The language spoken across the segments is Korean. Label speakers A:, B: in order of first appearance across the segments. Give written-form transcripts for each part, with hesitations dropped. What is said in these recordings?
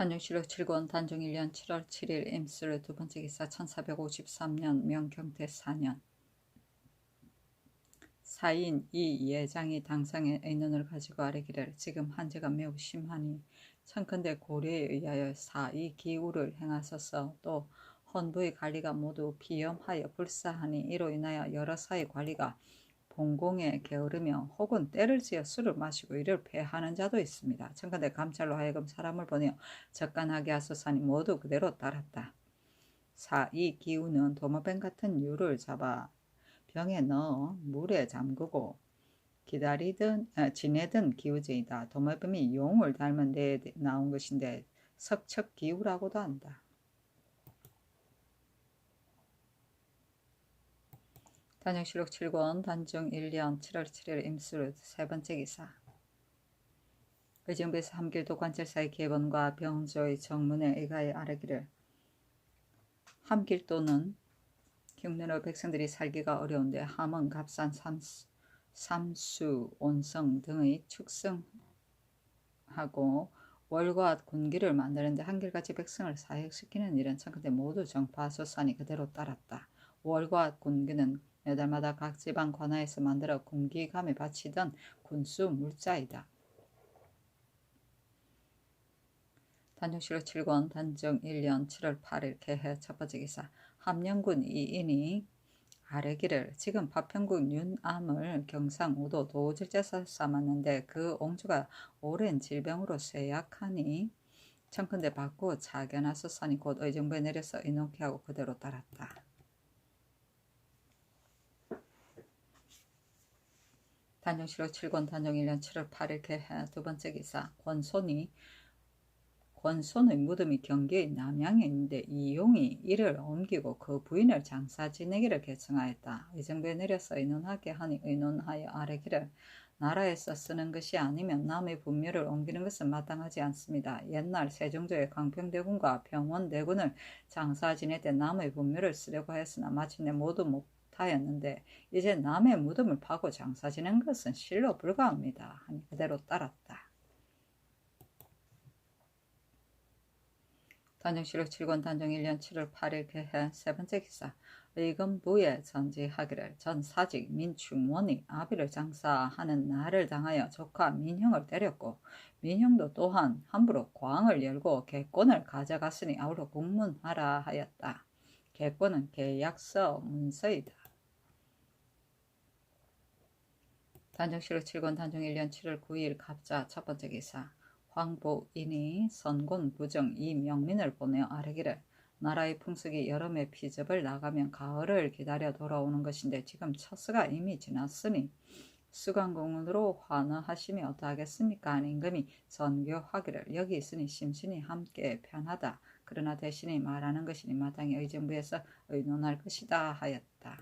A: 단종실록 7권 단종 1년 7월 7일 임술 두 번째 기사 1453년 명경태 4년 사인 이 예장이 당상의 의논을 가지고 아뢰기를 지금 한제가 매우 심하니 청컨대 고려에 의하여 사이 기우를 행하소서. 또 헌부의 관리가 모두 비염하여 불사하니 이로 인하여 여러 사의 관리가 봉공에 게으르며 혹은 때를 지어 술을 마시고 이를 패하는 자도 있습니다. 청컨대 감찰로 하여금 사람을 보내어 적간하게 하소서니 모두 그대로 따랐다. 이 기우는 도마뱀 같은 유를 잡아 병에 넣어 물에 잠그고 지내던 기우제이다. 도마뱀이 용을 닮은 데에 나온 것인데 석척기우라고도 한다. 단종실록 7권 단종 1년 7월 7일 임술 세 번째 기사 의정부에서 함길도 관찰사의 계번과 병조의 정문에 의가에 아뢰기를 함길도는 흉내로 백성들이 살기가 어려운데 함은 값싼 삼수, 온성 등의 축성하고 월과 군기를 만드는데 한결같이 백성을 사역시키는 일은 청컨대 모두 정파하소서니 그대로 따랐다. 월과 군기는 몇 달마다 각 지방 관하에서 만들어 군기감에 바치던 군수 물자이다. 단종실록 7권 단종 1년 7월 8일 개해 첫 번째 기사 함령군 이인이 아뢰기를 지금 파평국 윤암을 경상 우도 도질제사 삼았는데 그 옹주가 오랜 질병으로 쇠약하니 청컨대 받고 자견하소서니 곧 의정부에 내려서 의논케 하고 그대로 따랐다. 단종실록 7권 단종 1년 7월 8일 개해 두 번째 기사 권손의 무덤이 경기의 남양에 있는데 이용이 이를 옮기고 그 부인을 장사 지내기를 결정하였다. 의정부에 내려서 의논하게 하니 의논하여 아뢰기를 나라에서 쓰는 것이 아니면 남의 분묘를 옮기는 것은 마땅하지 않습니다. 옛날 세종조의 광평대군과 평원대군을 장사 지낼 때 남의 분묘를 쓰려고 했으나 마침내 모두 못하였는데 이제 남의 무덤을 파고 장사 지낸 것은 실로 불가합니다. 하니 그대로 따랐다. 단종실록 7권 단종 1년 7월 8일 개해 세 번째 기사 의금부에 전지하기를 전 사직 민충원이 아비를 장사하는 날을 당하여 조카 민형을 때렸고 민형도 또한 함부로 광을 열고 객권을 가져갔으니 아울러 국문하라 하였다. 객권은 계약서 문서이다. 단종실록 7권 단종 1년 7월 9일 갑자 첫 번째 기사 황보인이 선곤 부정 이명민을 보내어 아뢰기를 나라의 풍습이 여름에 피접을 나가면 가을을 기다려 돌아오는 것인데 지금 처스가 이미 지났으니 수강공으로 환호하시면 어떠하겠습니까? 하는 임금이 전교하기를 여기 있으니 심신이 함께 편하다. 그러나 대신에 말하는 것이니 마땅히 의정부에서 의논할 것이다 하였다.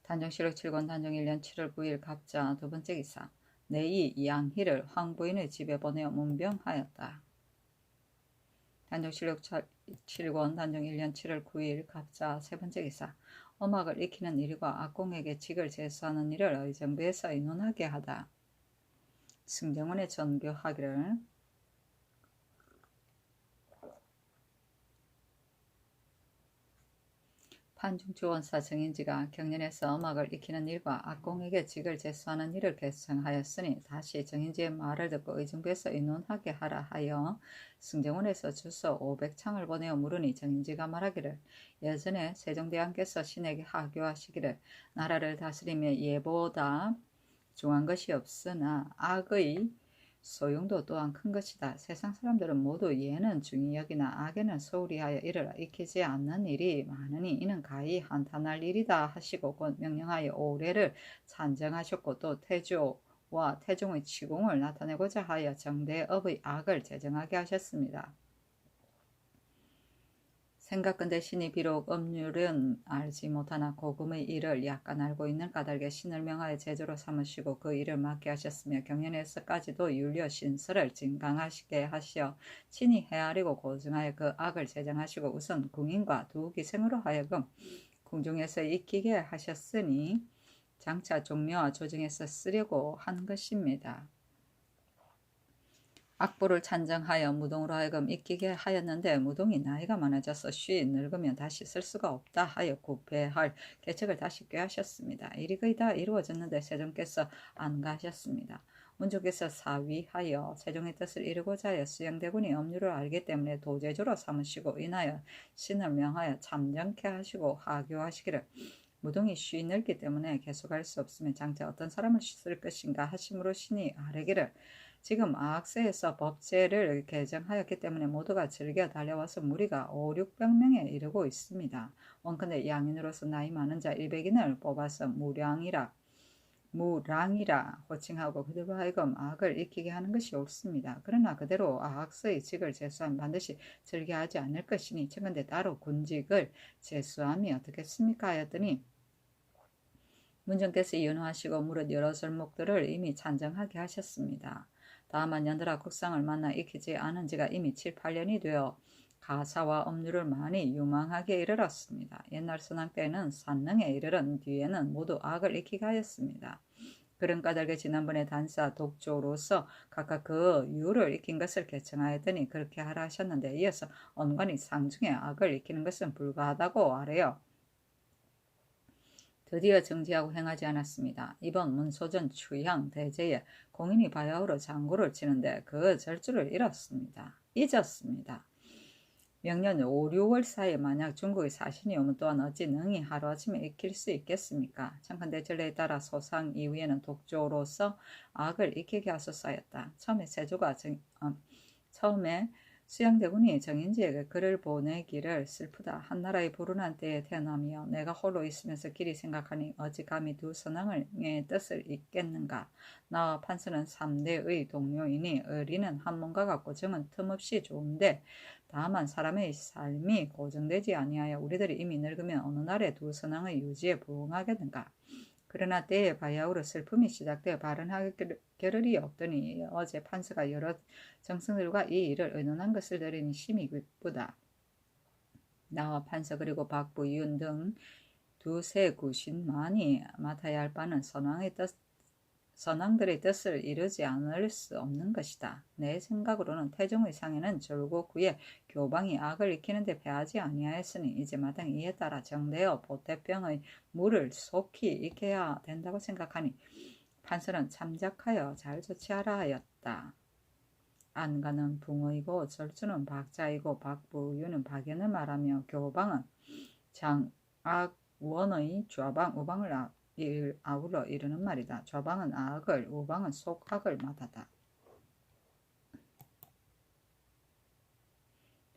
A: 단종실록 7권 단종 1년 7월 9일 갑자 두 번째 기사 내이 양희를 황부인의 집에 보내어 문병하였다. 단종실록 7권 단종 1년 7월 9일 갑자 세 번째 기사 엄학을 익히는 일과 악공에게 직을 제수하는 일을 의정부에서 의논하게 하다. 승정원에 전교하기를 판중주원사 정인지가 경연에서 음악을 익히는 일과 악공에게 직을 제수하는 일을 결정하였으니 다시 정인지의 말을 듣고 의정부에서 의논하게 하라 하여 승정원에서 주소 500창을 보내어 물으니 정인지가 말하기를 예전에 세종대왕께서 신에게 하교하시기를 나라를 다스리며 예보다 중한 것이 없으나 악의 소용도 또한 큰 것이다. 세상 사람들은 모두 예는 중히 여기나 악에는 소홀히 하여 이를 익히지 않는 일이 많으니 이는 가히 한탄할 일이다 하시고 곧 명령하여 오례를 찬정하셨고 또 태조와 태종의 치공을 나타내고자 하여 정대업의 악을 제정하게 하셨습니다. 생각건대 신이 비록 음률은 알지 못하나 고금의 일을 약간 알고 있는 까닭에 신을 명하여 제조로 삼으시고 그 일을 맡게 하셨으며 경연에서까지도 율려 신설을 진강하시게 하시어 친히 헤아리고 고증하여 그 악을 제정하시고 우선 궁인과 두 기생으로 하여금 궁중에서 익히게 하셨으니 장차 종묘와 조정에서 쓰려고 한 것입니다. 악보를 찬정하여 무동으로 하여금 익히게 하였는데 무동이 나이가 많아져서 쉬 늙으면 다시 쓸 수가 없다 하여 구패할 계책을 다시 꾀하셨습니다. 일이 거의 다 이루어졌는데 세종께서 안 가셨습니다. 문조께서 사위하여 세종의 뜻을 이루고자 하여 수양대군이 업류를 알기 때문에 도제조로 삼으시고 인하여 신을 명하여 참정케 하시고 하교하시기를 무동이 쉬 늙기 때문에 계속할 수 없으면 장차 어떤 사람을 쓸 것인가 하심으로 신이 아뢰기를 지금 아학세에서 법제를 개정하였기 때문에 모두가 즐겨 달려와서 무리가 5, 600명에 이르고 있습니다. 원컨대 양인으로서 나이 많은 자 100인을 뽑아서 무랑이라 호칭하고 그들로 하여금 악을 익히게 하는 것이 옳습니다. 그러나 그대로 아학서의 직을 제수하면 반드시 즐겨하지 않을 것이니 청컨대 따로 군직을 제수함이 어떻겠습니까 하였더니 문정께서 연호하시고 무릇 여러 절목들을 이미 찬정하게 하셨습니다. 다만 연달아 국상을 만나 익히지 않은 지가 이미 7, 8년이 되어 가사와 업류를 많이 유망하게 이르렀습니다. 옛날 선왕 때는 산능에 이르른 뒤에는 모두 악을 익히게 하였습니다. 그런 까닭에 지난번에 단사 독조로서 각각 그 유를 익힌 것을 개청하였더니 그렇게 하라 하셨는데 이어서 언관이 상중에 악을 익히는 것은 불가하다고 아래요. 드디어 정지하고 행하지 않았습니다. 이번 문소전 추향 대제에 공인이 바야흐로 장구를 치는데 그 절주를 잊었습니다. 명년 5, 6월 사이에 만약 중국의 사신이 오면 또한 어찌 능히 하루아침에 익힐 수 있겠습니까? 청컨대 전례에 따라 소상 이후에는 독조로서 악을 익히게 하소서하였다. 처음에 수양대군이 정인지에게 글을 보내기를 슬프다. 한나라의 불운한 때에 태어나며 내가 홀로 있으면서 길이 생각하니 어찌 감히 두 선왕의 뜻을 잇겠는가. 나와 판서는 3대의 동료이니 의리는 한몸과 같고 정은 틈없이 좋은데 다만 사람의 삶이 고정되지 아니하여 우리들이 이미 늙으면 어느 날에 두 선왕의 유지에 부응하겠는가. 그러나 때에 바야흐로 슬픔이 시작되어 발언할 겨를이 없더니 어제 판서가 여러 정승들과 이 일을 의논한 것을 들으니 심히 기쁘다. 나와 판서 그리고 박부, 이윤 등 두세 구신만이 맡아야 할 바는 선왕들의 뜻을 이루지 않을 수 없는 것이다. 내 생각으로는 태종의 상에는 절고구에 교방이 악을 익히는데 패하지 아니하였으니 이제 마땅히 이에 따라 정대어 보태병의 물을 속히 익혀야 된다고 생각하니 판서는 참작하여 잘 조치하라 하였다. 안가는 붕어이고 절주는 박자이고 박부유는 박연을 말하며 교방은 장악원의 좌방 우방을 아울러 이르는 말이다. 좌방은 악을, 우방은 속악을 말하다.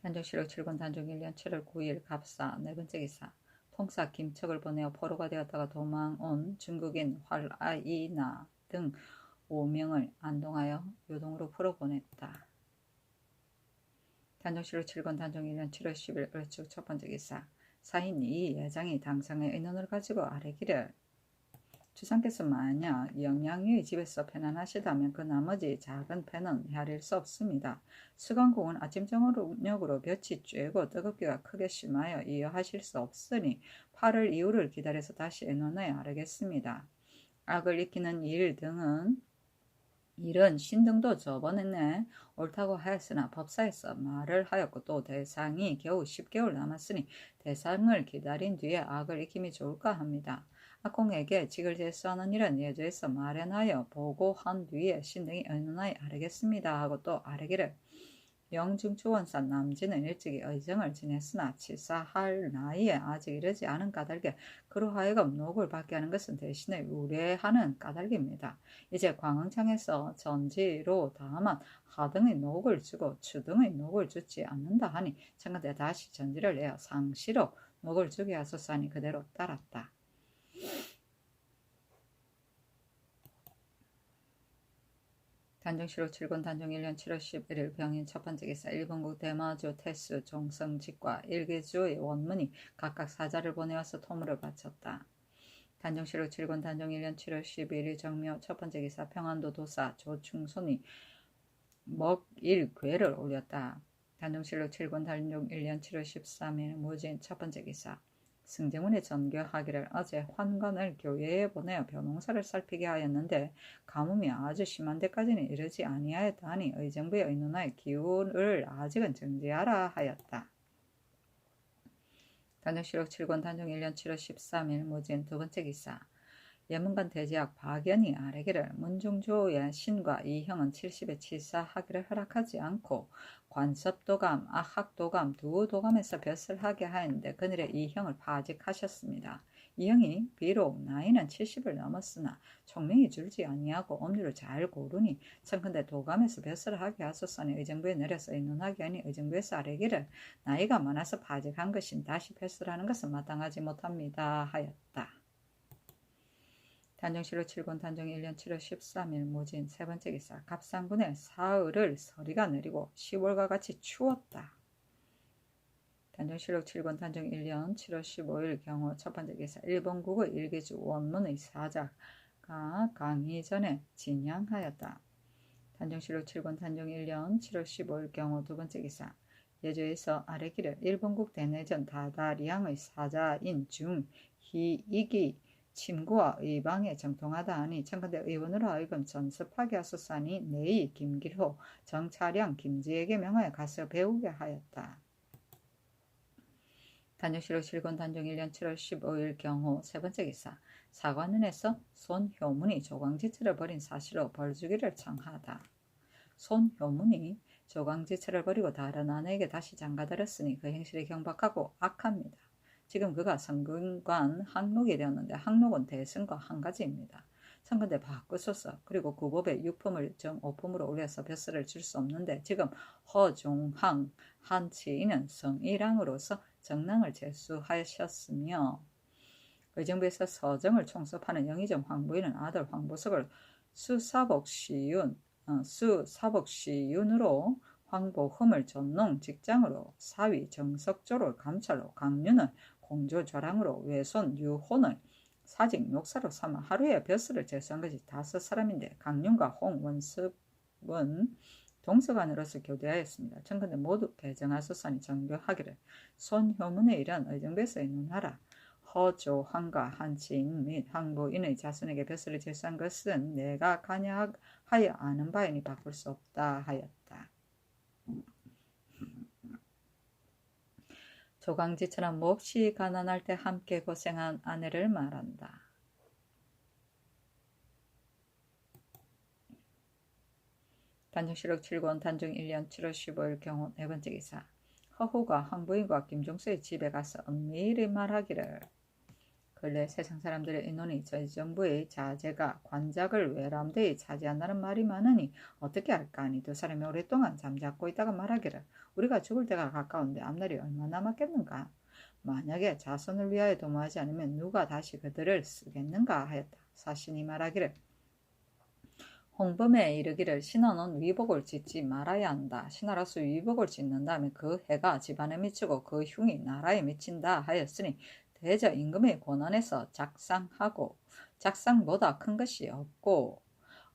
A: 단종실록 7권 단종 1년 7월 9일 갑사 네 번째 기사. 통사 김척을 보내어 포로가 되었다가 도망온 중국인 활아이나 등 5명을 안동하여 요동으로 풀어보냈다. 단종실록 7권 단종 1년 7월 10일 을축 첫 번째 기사. 사인 이 예장이 당상의 의논을 가지고 아뢰기를 주상께서 만약 영양유의 집에서 편안하시다면 그 나머지 작은 패는 헤아릴 수 없습니다. 수강공은 아침 저녁으로 볕이 쬐고 뜨겁기가 크게 심하여 이어하실 수 없으니 8월 이후를 기다려서 다시 의논하여 아뢰겠습니다. 악을 익히는 일은 신등도 저번에 옳다고 하였으나 법사에서 말을 하였고 또 대상이 겨우 10개월 남았으니 대상을 기다린 뒤에 악을 익힘이 좋을까 합니다. 악공에게 직을 제수하는 일은 예조에서 마련하여 보고한 뒤에 신등이 의논하여 아뢰겠습니다 하고 또 아뢰기를 영중추원산 남진은 일찍이 의정을 지냈으나 치사할 나이에 아직 이르지 않은 까닭에 그로 하여금 녹을 받게 하는 것은 대신에 우려하는 까닭입니다. 이제 광흥창에서 전지로 다만 하등의 녹을 주고 추등의 녹을 주지 않는다 하니 청컨대 다시 전지를 내어 상시로 녹을 주게 하소서 하니 그대로 따랐다. 단종실록 7권 단종 1년 7월 11일 병인 첫 번째 기사 일본국 대마주 태수 종성직과 일개주의 원문이 각각 사자를 보내어서 토물을 바쳤다. 단종실록 7권 단종 1년 7월 11일 정묘 첫 번째 기사 평안도 도사 조충손이 먹일괴를 올렸다. 단종실록 7권 단종 1년 7월 13일 무진 첫 번째 기사 승정원이 전교하기를 어제 환관을 교회에 보내어 벼농사를 살피게 하였는데 가뭄이 아주 심한 데까지는 이르지 아니하였다니 의정부의 의논하에 기후를 아직은 정지하라 하였다. 단정실록 7권 단정 1년 7월 13일 무진 두 번째 기사. 예문관 대지학 박연이 아래기를 문중조의 신과 이형은 70에 치사하기를 허락하지 않고 관섭도감, 악학도감 두 도감에서 벼슬 하게 하였는데 그늘에 이형을 파직하셨습니다. 이형이 비록 나이는 70을 넘었으나 총명이 줄지 아니하고 엄두를 잘 고르니 청컨대 도감에서 벼슬을 하게 하소서니 의정부에 내려서 의논하게 하니 의정부에서 아래기를 나이가 많아서 파직한 것인 다시 벼슬하는 것은 마땅하지 못합니다 하였다. 단정실록 7권 단정 1년 7월 13일 모진 세 번째 기사. 갑상군에 사흘을 서리가 내리고 10월과 같이 추웠다. 단정실록 7권 단정 1년 7월 15일 경우 첫 번째 기사. 일본국의 일기주 원문의 사자가 강의 전에 진양하였다. 단정실록 7권 단정 1년 7월 15일 경우 두 번째 기사. 예조에서 아래기를 일본국 대내전 다다리양의 사자인 중희익이 침구와 의방에 정통하다 하니 청컨대 의원으로 하여금 전습하게 하소서니 내의 김길호, 정차량, 김지에게 명하여 가서 배우게 하였다. 단정실록 7권 단정 1년 7월 15일 경우 세 번째 기사. 사관원에서 손효문이 조광지체를 벌인 사실로 벌주기를 청하다. 손효문이 조광지체를 벌이고 다른 아내에게 다시 장가들었으니 그 행실이 경박하고 악합니다. 지금 그가 성균관 항록이 되었는데 항록은 대승과 한 가지입니다. 청컨대 바꾸소서. 그리고 구법에 유품을 정오품으로 올려서 벼슬을 줄 수 없는데 지금 허종항 한치인은 성일항으로서 정랑을 제수하셨으며 의정부에서 서정을 총섭하는 영의정 황부인은 아들 황보석을 수사복시윤으로 황보흠을 전농 직장으로 사위 정석조를 감찰로 강윤을 공조좌랑으로 외손 유혼을 사직 욕사로 삼아 하루에 벼슬을 제수한 것이 5사람인데 강윤과 홍원습은 동서간으로서 교대하였습니다. 청컨대 모두 배정하소서니 정교하기를 손효문의 일은 의정부에서 의논하라. 허조항과 한치인 및 황보인의 자손에게 벼슬을 제수한 것은 내가 관여하여 아는 바이니 바꿀 수 없다 하였다. 조광지처럼 몹시 가난할 때 함께 고생한 아내를 말한다. 단정실록 7권 단정 1년 7월 15일 경우 네 번째 기사. 허후가 황부인과 김종수의 집에 가서 은밀히 말하기를 근래 세상 사람들의 의논이 저희 정부의 자제가 관작을 외람되이 차지한다는 말이 많으니 어떻게 할까 하니 두 사람이 오랫동안 잠잡고 있다가 말하기를 우리가 죽을 때가 가까운데 앞날이 얼마나 남았겠는가. 만약에 자손을 위하여 도모하지 않으면 누가 다시 그들을 쓰겠는가 하였다. 사신이 말하기를 홍범에 이르기를 신하는 위복을 짓지 말아야 한다. 신하로서 위복을 짓는다면 그 해가 집안에 미치고 그 흉이 나라에 미친다 하였으니 대저 임금의 권한에서 작상하고 작상보다 큰 것이 없고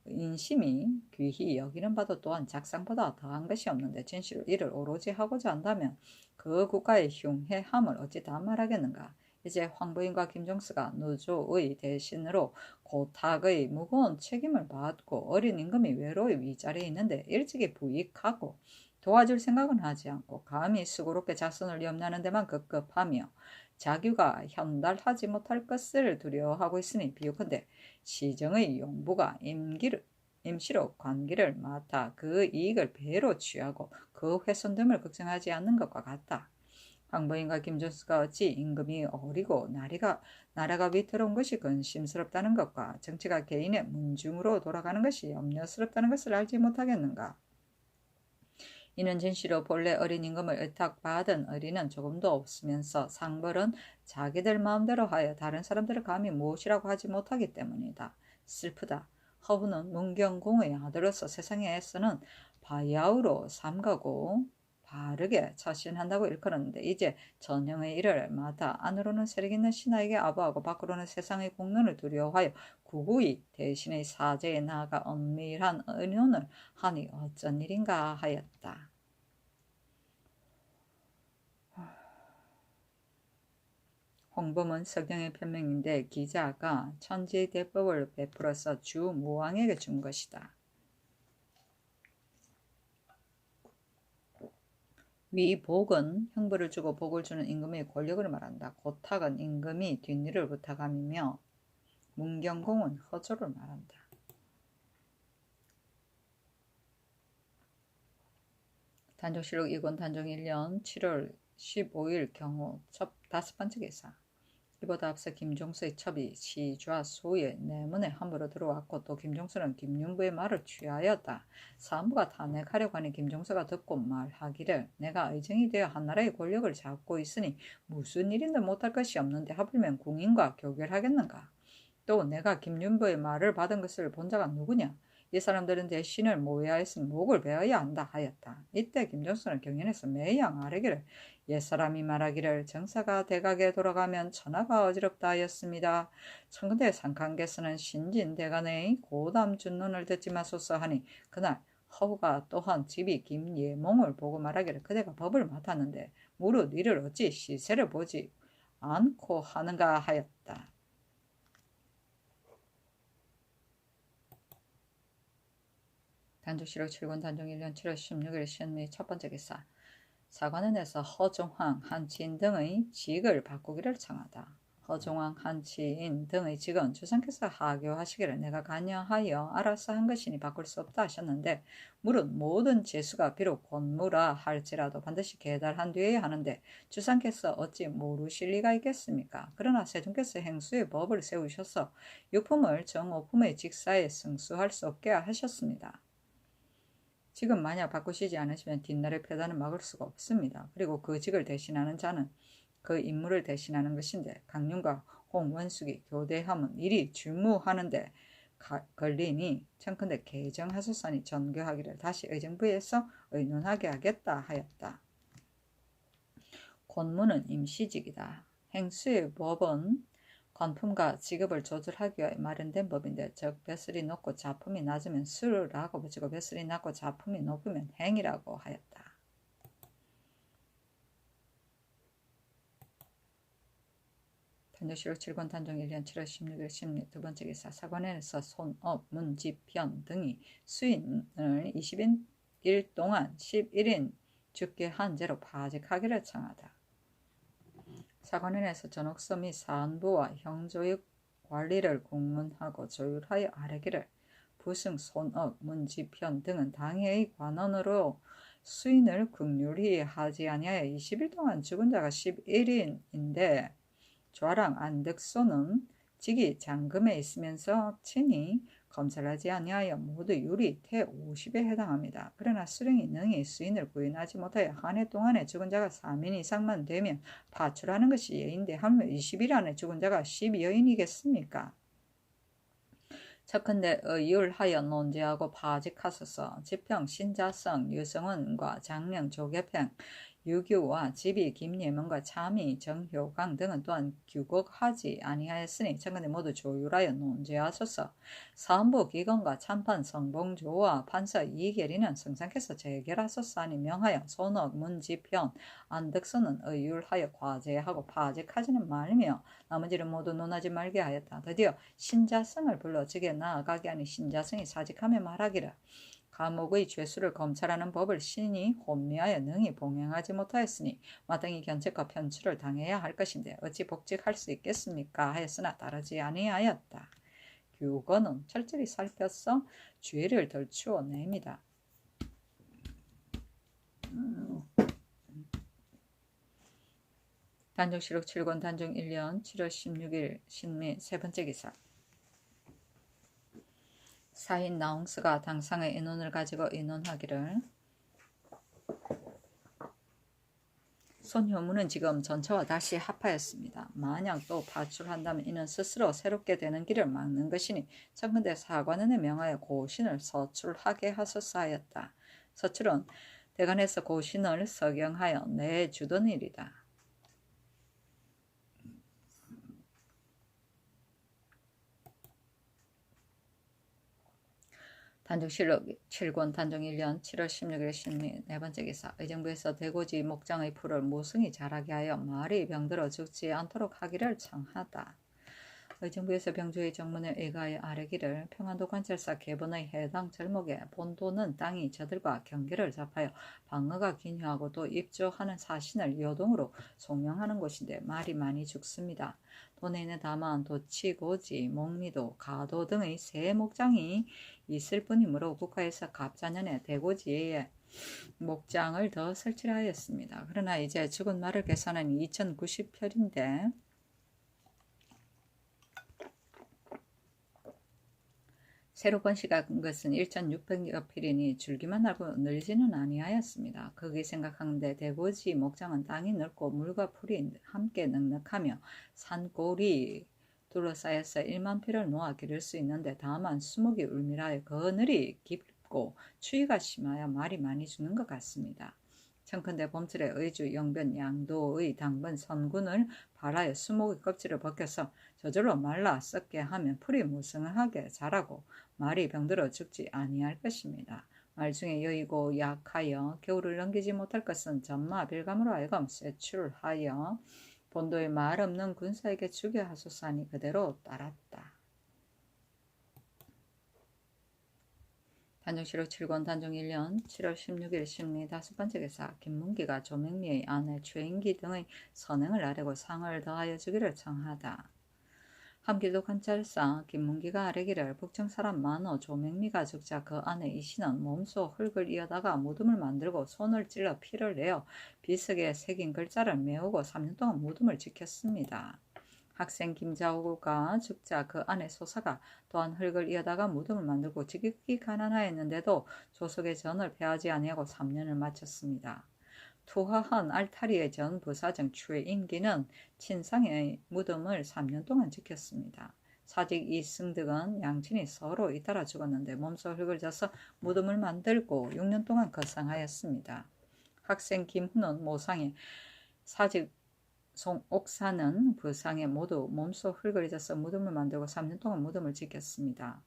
A: 인심이 귀히 여기는 바도 또한 작상보다 더한 것이 없는데 진실로 이를 오로지 하고자 한다면 그 국가의 흉해함을 어찌 다 말하겠는가. 이제 황부인과 김종수가 누조의 대신으로 고탁의 무거운 책임을 받고 어린 임금이 외로이 위자리에 있는데 일찍이 부익하고 도와줄 생각은 하지 않고 감히 수고롭게 자손을 염려하는 데만 급급하며 자규가 현달하지 못할 것을 두려워하고 있으니 비유컨대 시정의 용부가 임시로 관기를 맡아 그 이익을 배로 취하고 그 훼손됨을 걱정하지 않는 것과 같다. 황부인과 김종수가 어찌 임금이 어리고 나라가 위태로운 것이 근심스럽다는 것과 정치가 개인의 문중으로 돌아가는 것이 염려스럽다는 것을 알지 못하겠는가. 이는 진실로 본래 어린 임금을 의탁받은 의리는 조금도 없으면서 상벌은 자기들 마음대로 하여 다른 사람들을 감히 무엇이라고 하지 못하기 때문이다. 슬프다. 허후는 문경공의 아들로서 세상에서는 바야흐로 삼가고 바르게 처신한다고 일컬었는데 이제 전형의 일을 마다 안으로는 세력 있는 신하에게 아부하고 밖으로는 세상의 공론을 두려워하여 구구이 대신의 사제에 나아가 은밀한 의논을 하니 어쩐 일인가 하였다. 홍범은 서경의 변명인데 기자가 천지의 대법을 베풀어서 주무왕에게 준 것이다. 위 복은 형벌을 주고 복을 주는 임금의 권력을 말한다. 고탁은 임금이 뒷일을 부탁함이며 문경공은 허조를 말한다. 단종실록 2권 단종 1년 7월 15일 경우 첫 5번째 기사. 이보다 앞서 김종수의 첩이 시좌소의 내문에 함부로 들어왔고 또 김종수는 김윤부의 말을 취하였다. 사안부가 탄핵하려고 하니 김종수가 듣고 말하기를 내가 의정이 되어 한나라의 권력을 잡고 있으니 무슨 일인들 못할 것이 없는데 하필이면 궁인과 교결하겠는가. 또 내가 김윤부의 말을 받은 것을 본 자가 누구냐. 이 사람들은 내 신을 모해하였으니 목을 베어야 한다 하였다. 이때 김종수는 경연에서 매양 아래기를 옛사람이 말하기를 정사가 대각에 돌아가면 천하가 어지럽다 하였습니다. 청근대 상칸께서는 신진대간의 고담 준론을 듣지 마소서 하니 그날 허우가 또한 집이 김예몽을 보고 말하기를 그대가 법을 맡았는데 무릇 이를 어찌 시세를 보지 않고 하는가 하였다. 단종실록 7권 단종 1년 7월 16일 신의 첫 번째 기사. 사관원에서 허종황, 한치인 등의 직을 바꾸기를 청하다. 허종황, 한치인 등의 직은 주상께서 하교하시기를 내가 간여하여 알아서 한 것이니 바꿀 수 없다 하셨는데 무릇 모든 제수가 비록 권무라 할지라도 반드시 계달한 뒤에야 하는데 주상께서 어찌 모르실 리가 있겠습니까? 그러나 세종께서 행수의 법을 세우셔서 유품을 정오품의 직사에 승수할 수 없게 하셨습니다. 지금 만약 바꾸시지 않으시면 뒷날의 폐단을 막을 수가 없습니다. 그리고 그 직을 대신하는 자는 그 임무를 대신하는 것인데 강윤과 홍원숙이 교대함은 일이 주무하는데 걸리니 청컨대 개정하소서니 전교하기를 다시 의정부에서 의논하게 하겠다 하였다. 권무는 임시직이다. 행수의 법은 관품과 지급을 조절하기 위해 마련된 법인데 즉 벼슬이 높고 자품이 낮으면 수라고 붙이고 벼슬이 낮고 자품이 높으면 행이라고 하였다. 단종실록 7권 단종 1년 7월 16일 심리 두 번째 기사. 사관원에서 손업, 문지편 등이 수인을 20일 동안 11인 죽게 한죄로 파직하기를 청하다. 사관원에서 전옥서 및 사안부와 형조의 관리를 공문하고 조율하여 아뢰기를 부승, 손업, 문지편 등은 당해의 관원으로 수인을 긍휼히 하지 아니하여 20일 동안 죽은 자가 11인인데 좌랑 안득소는 직이 장금에 있으면서 친히 검찰하지 아니하여 모두 유리 태 50에 해당합니다. 그러나 수령이 능히 수인을 구인하지 못하여 한 해 동안에 죽은 자가 3인 이상만 되면 파출하는 것이 예인데 하물며 20일 안에 죽은 자가 12여인이겠습니까? 척컨대 의율하여 논제하고 파직하소서. 지평, 신자성, 유성원과 장령, 조계평, 유규와 지비, 김예문과 참의, 정효강 등은 또한 규곡하지 아니하였으니 청근대 모두 조율하여 논제하소서. 사헌부 기관과 참판 성봉조와 판사 이계리는 성상께서 재결하소서 하니 명하여 손옥, 문지편, 안덕선은 의율하여 과제하고 파직하지는 말며 나머지를 모두 논하지 말게 하였다. 드디어 신자성을 불러 즉에 나아가게 하니 신자성이 사직하며 말하기를 감옥의 죄수를 검찰하는 법을 신이 혼미하여 능히 봉행하지 못하였으니 마땅히 견책과 편출을 당해야 할 것인데 어찌 복직할 수 있겠습니까? 하였으나 따르지 아니하였다. 규거는 철저히 살펴서 죄를 덜추어 냅니다. 단종실록 7권 단종 1년 7월 16일 신미 세 번째 기사. 사인 나홍스가 당상의 인원을 가지고 인원하기를 손효무는 지금 전처와 다시 합하였습니다. 만약 또 파출한다면 이는 스스로 새롭게 되는 길을 막는 것이니 청근대 사관원에 명하여 고신을 서출하게 하소서 하였다. 서출은 대관에서 고신을 서경하여 내주던 일이다. 단종실록 7권 단종 1년 7월 16일 신미 네 번째 기사. 의정부에서 대고지 목장의 풀을 무성히 자라게 하여 말이 병들어 죽지 않도록 하기를 청하다. 의정부에서 병주의 정문에 의가하여 아뢰기를 평안도 관찰사 개본의 해당 절목에 본도는 땅이 저들과 경계를 잡하여 방어가 기뉴하고 또 입주하는 사신을 요동으로 송명하는 곳인데 말이 많이 죽습니다. 도내 있는 다만 도치, 고지, 목미도, 가도 등의 세 목장이 있을 뿐이므로 국가에서 갑자년에 대고지에 목장을 더 설치하였습니다. 그러나 이제 죽은 말을 계산한 2090편인데 새로 번식한 것은 1600여 필이니 줄기만 나고 늘지는 아니하였습니다. 거기 생각하는데 대고지 목장은 땅이 넓고 물과 풀이 함께 넉넉하며 산골이 둘러싸여서 1만 필을 놓아 기를 수 있는데 다만 수목이 울밀하여 그늘이 깊고 추위가 심하여 말이 많이 죽는 것 같습니다. 청컨대 봄철에 의주, 영변, 양도의 당번, 선군을 발하여 수목의 껍질을 벗겨서 저절로 말라 썩게 하면 풀이 무성하게 자라고 말이 병들어 죽지 아니할 것입니다. 말 중에 여의고 약하여 겨울을 넘기지 못할 것은 전마 빌감으로 하여금 세출하여 본도의 말 없는 군사에게 주게 하소서하니 그대로 따랐다. 단종실록 7권 단종 1년 7월 16일 심리 5번째 기사. 김문기가 조명미의 아내 최인기 등의 선행을 아뢰고 상을 더하여 주기를 청하다. 함길도 관찰사 김문기가 아뢰기를 북청 사람 많어 조명미가 죽자 그 아내 이씨는 몸소 흙을 이어다가 무덤을 만들고 손을 찔러 피를 내어 비석에 새긴 글자를 메우고 3년 동안 무덤을 지켰습니다. 학생 김자우가 죽자 그 아내 소사가 또한 흙을 이어다가 무덤을 만들고 지극히 가난하였는데도 조석의 전을 패하지 아니하고 3년을 마쳤습니다. 투하한 알타리의 전 부사장 최인기는 친상의 무덤을 3년 동안 지켰습니다. 사직 이승득은 양친이 서로 잇따라 죽었는데 몸소 흙을 져서 무덤을 만들고 6년 동안 거상하였습니다. 학생 김훈은 모상에, 사직 송옥사는 부상에 모두 몸소 흙을 져서 무덤을 만들고 3년 동안 무덤을 지켰습니다.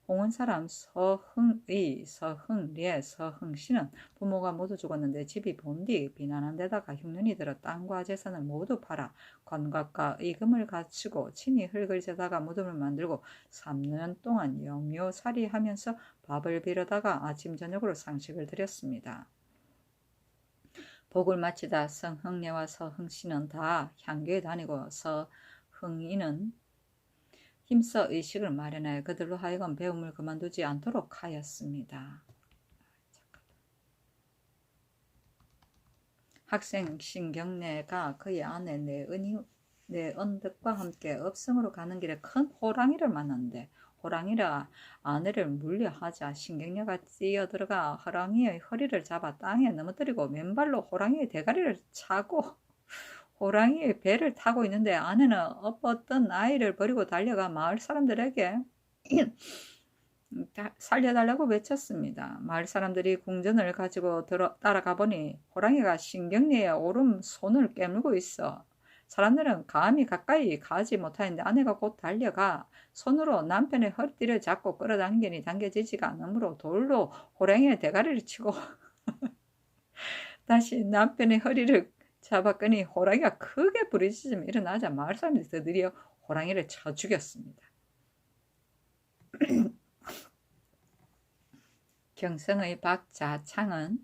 A: 홍은 사람 서흥의, 서흥리의, 서흥씨는 부모가 모두 죽었는데 집이 본디 비난한 데다가 흉년이 들어 땅과 재산을 모두 팔아 관각과 의금을 갖추고 친히 흙을 재다가 무덤을 만들고 3년 동안 영유살이 하면서 밥을 빌어다가 아침 저녁으로 상식을 드렸습니다. 복을 마치다 성흥례와 서흥씨는 다 향교에 다니고 서흥이는 힘써 의식을 마련하여 그들로 하여금 배움을 그만두지 않도록 하였습니다. 학생 신경래가 그의 아내 내은덕과 함께 업성으로 가는 길에 큰 호랑이를 만났는데 호랑이라 아내를 물려하자 신경래가 뛰어들어가 호랑이의 허리를 잡아 땅에 넘어뜨리고 맨발로 호랑이의 대가리를 차고 호랑이의 배를 타고 있는데 아내는 엎었던 아이를 버리고 달려가 마을 사람들에게 살려달라고 외쳤습니다. 마을 사람들이 궁전을 가지고 따라가 보니 호랑이가 신경리에 오름 손을 깨물고 있어. 사람들은 감히 가까이 가지 못하는데 아내가 곧 달려가 손으로 남편의 허리띠를 잡고 끌어당기니 당겨지지가 않으므로 돌로 호랑이의 대가리를 치고 다시 남편의 허리를 잡았더니 호랑이가 크게 부르짖으며 일어나자 마을 사람들이 드디어 호랑이를 쳐 죽였습니다. 경성의 박자창은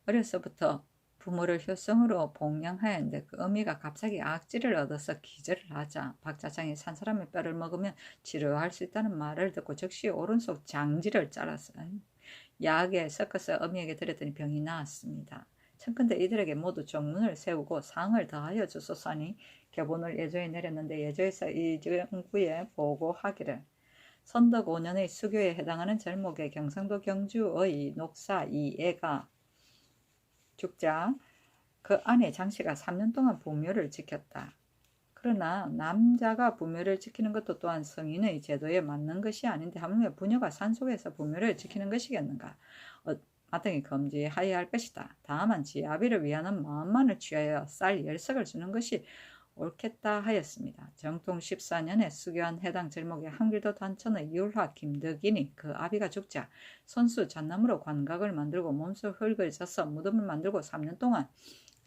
A: 어려서부터 부모를 효성으로 복양하였는데 그 어미가 갑자기 악질을 얻어서 기절을 하자 박자창이 산 사람의 뼈를 먹으면 치료할 수 있다는 말을 듣고 즉시 오른손 장지를 잘라서 약에 섞어서 어미에게 드렸더니 병이 나았습니다. 청컨대 이들에게 모두 정문을 세우고 상을 더하여 주소서니 교본을 예조에 내렸는데 예조에서 이정구에 보고하기를 선덕 5년의 수교에 해당하는 절목의 경상도 경주의 녹사 이애가 죽자 그 아내 장씨가 3년 동안 부묘를 지켰다. 그러나 남자가 부묘를 지키는 것도 또한 성인의 제도에 맞는 것이 아닌데 하물며 부녀가 산속에서 부묘를 지키는 것이겠는가? 마땅히 금지하여야 할 것이다. 다만 지아비를 위하는 마음만을 취하여 쌀 10석을 주는 것이 옳겠다 하였습니다. 정통 14년에 수교한 해당 제목의 한길도 단천의 율화 김덕인이 그 아비가 죽자 손수 잣나무로 관각을 만들고 몸소 흙을 져서 무덤을 만들고 3년 동안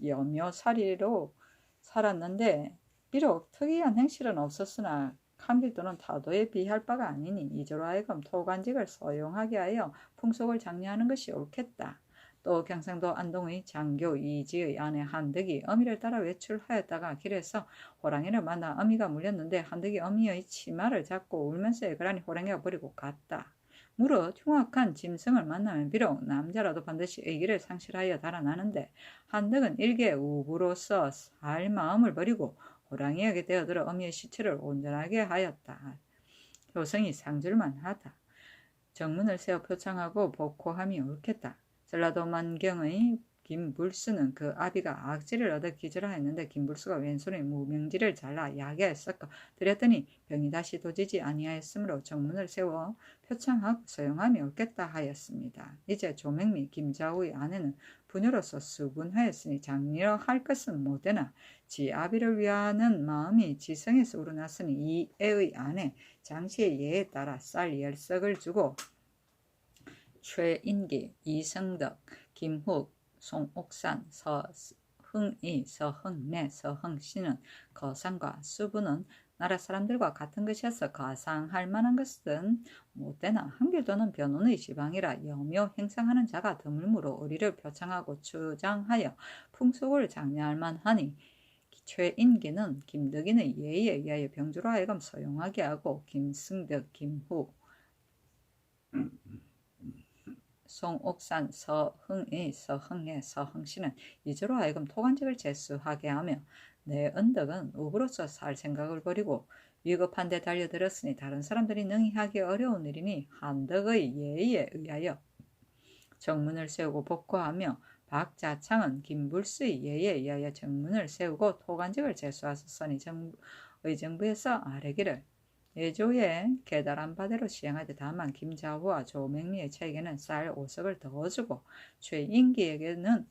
A: 여묘살이로 살았는데 비록 특이한 행실은 없었으나 한길도는 타도에 비할 바가 아니니 이조로 하여금 토관직을 소용하게 하여 풍속을 장려하는 것이 옳겠다. 또 경상도 안동의 장교 이지의 아내 한덕이 어미를 따라 외출하였다가 길에서 호랑이를 만나 어미가 물렸는데 한덕이 어미의 치마를 잡고 울면서 애걸하니 호랑이가 버리고 갔다. 무릇 흉악한 짐승을 만나면 비록 남자라도 반드시 의기를 상실하여 달아나는데 한덕은 일개 우부로서 살 마음을 버리고 호랑이에게 되어들어 어미의 시체를 온전하게 하였다. 효성이 상줄만 하다. 정문을 세워 표창하고 복호함이 옳겠다. 전라도 만경의 김불수는 그 아비가 악질을 얻어 기절하였는데 김불수가 왼손에 무명지를 잘라 약에 섞어 드렸더니 병이 다시 도지지 아니하였으므로 정문을 세워 표창하고 소용함이 옳겠다 하였습니다. 이제 조맹미 김자우의 아내는 부녀로서 수군하였으니 장리로 할 것은 못되나 지 아비를 위하는 마음이 지성에서 우러났으니 이 애의 아내 장씨의 예에 따라 쌀 10석을 주고 최인기, 이성덕, 김훅, 송옥산, 서흥이, 서흥래, 서흥씨는 거상과 수부는 나라 사람들과 같은 것이어서 가상할 만한 것은 못되나 한길도는 변호의 지방이라 여묘 행상하는 자가 드물므로 의리를 표창하고 추장하여 풍속을 장려할 만하니 최인기는 김덕인의 예의에 의하여 병주로 하여금 소용하게 하고 김승덕, 김훅, 송옥산, 서흥이, 서흥의, 서흥씨는 이조로 하여금 토관직을 제수하게 하며 내 은덕은 우부로서 살 생각을 버리고 위급한 데 달려들었으니 다른 사람들이 능히 하기 어려운 일이니 한덕의 예의에 의하여 정문을 세우고 복호하며 박자창은 김불수의 예의에 의하여 정문을 세우고 토관직을 제수하셨으니 정부에서 아뢰기를 예조에 계달한 바대로 시행하되 다만 김자후와 조맹미의 차에게는 쌀 5석을 더 주고 최인기에게는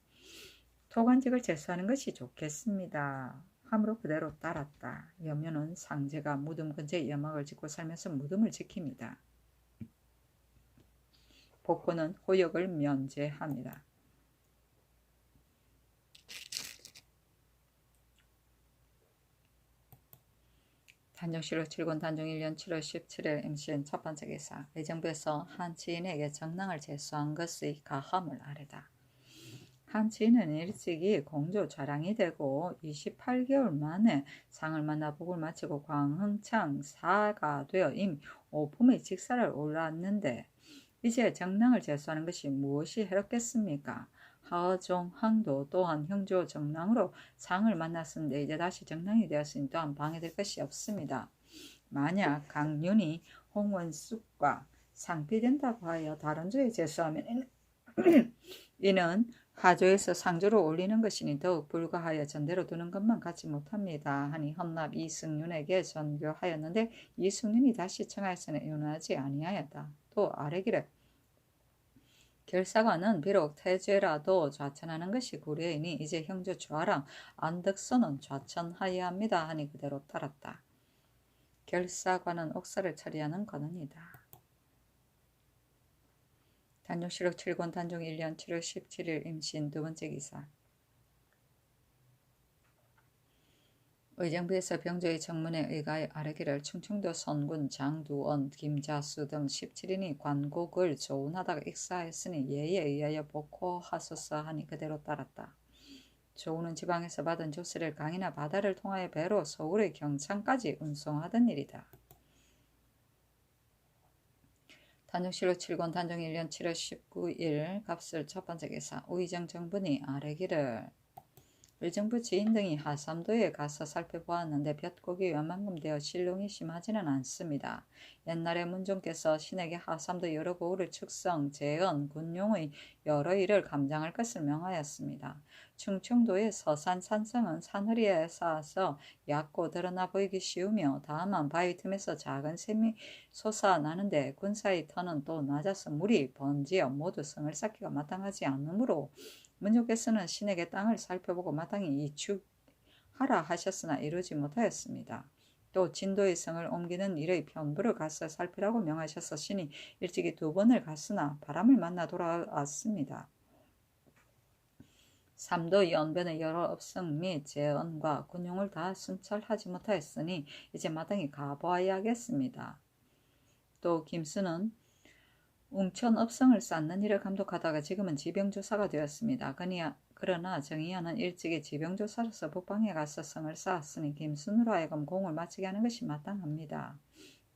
A: 토관직을 제수하는 것이 좋겠습니다. 함으로 그대로 따랐다. 여묘는 상제가 무덤 근처에 연막을 짓고 살면서 무덤을 지킵니다. 복호는 호역을 면제합니다. 단종실록 7권 단종 1년 7월 17일 MCN 첫 번째 기사. 의정부에서 한 지인에게 정랑을 제수한 것의 가함을 아뢰다. 한 지인은 일찍이 공조 좌량이 되고 28개월 만에 상을 만나 복을 마치고 광흥창 사가 되어 이미 오품의 직사를 올랐는데 이제 정랑을 제수하는 것이 무엇이 해롭겠습니까? 하어종항도 또한 형조 정랑으로 상을 만났는데 이제 다시 정랑이 되었으니 또한 방해될 것이 없습니다. 만약 강윤이 홍원숙과 상피된다고 하여 다른 조에 제수하면 이는 하조에서 상조로 올리는 것이니 더욱 불가하여 전대로 두는 것만 갖지 못합니다. 하니 헌납 이승윤에게 전교하였는데 이승윤이 다시 청하였으나 윤하지 아니하였다. 또 아뢰기를 결사관은 비록 태죄라도 좌천하는 것이 고려이니 이제 형조 좌랑 안덕선은 좌천하여야 합니다. 하니 그대로 따랐다. 결사관은 옥사를 처리하는 관원이다. 단종실록 7권 단종 1년 7월 17일 임신 두 번째 기사. 의정부에서 병조의 정문에 의가에 아뢰기를 충청도 선군 장두원, 김자수 등 17인이 관곡을 조운하다가 익사했으니 예에 의하여 복호하소서 하니 그대로 따랐다. 조운은 지방에서 받은 조세를 강이나 바다를 통하여 배로 서울의 경창까지 운송하던 일이다. 단종실록 7권 단종 1년 7월 19일 갑술 첫 번째 기사. 우의정 정분이 아뢰기를 의정부 지인 등이 하삼도에 가서 살펴보았는데 볕곡이 웬만큼 되어 실롱이 심하지는 않습니다. 옛날에 문종께서 신에게 하삼도 여러 고을을 축성, 재언, 군용의 여러 일을 감장할 것을 명하였습니다. 충청도의 서산 산성은 산허리에 쌓아서 얕고 드러나 보이기 쉬우며 다만 바위 틈에서 작은 샘이 솟아나는데 군사의 터는 또 낮아서 물이 번지어 모두 성을 쌓기가 마땅하지 않으므로 문종께서는 신에게 땅을 살펴보고 마땅히 하라 하셨으나 이루지 못하였습니다. 또 진도의 성을 옮기는 일의 편부를 가서 살피라고 명하셨으니 일찍이 2번을 갔으나 바람을 만나 돌아왔습니다. 3도 연변의 여러 업성 및 재언과 군용을 다 순찰하지 못하였으니 이제 마땅히 가보아야겠습니다. 또 김수는 웅천 업성을 쌓는 일을 감독하다가 지금은 지병조사가 되었습니다. 그러나 정의연은 일찍이 지병조사로서 북방에 가서 성을 쌓았으니 김순으로 하여금 공을 마치게 하는 것이 마땅합니다.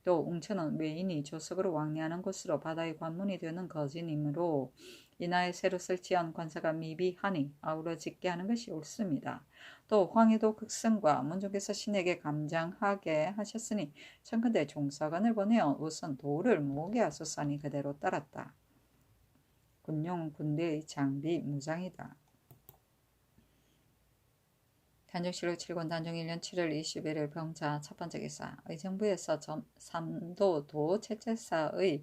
A: 또 웅천은 외인이 조석으로 왕래하는 곳으로 바다의 관문이 되는 거진이므로 이나에 새로 설치한 관사가 미비하니 아우러 짓게 하는 것이 옳습니다. 또 황해도 극성과 문종께서 신에게 감장하게 하셨으니 청컨대 종사관을 보내어 우선 도를 모으게 하소서니 그대로 따랐다. 군용 군대의 장비 무장이다. 단종실록 7권 단종 1년 7월 21일 병자 첫번째 기사 의정부에서 3도 도채채사의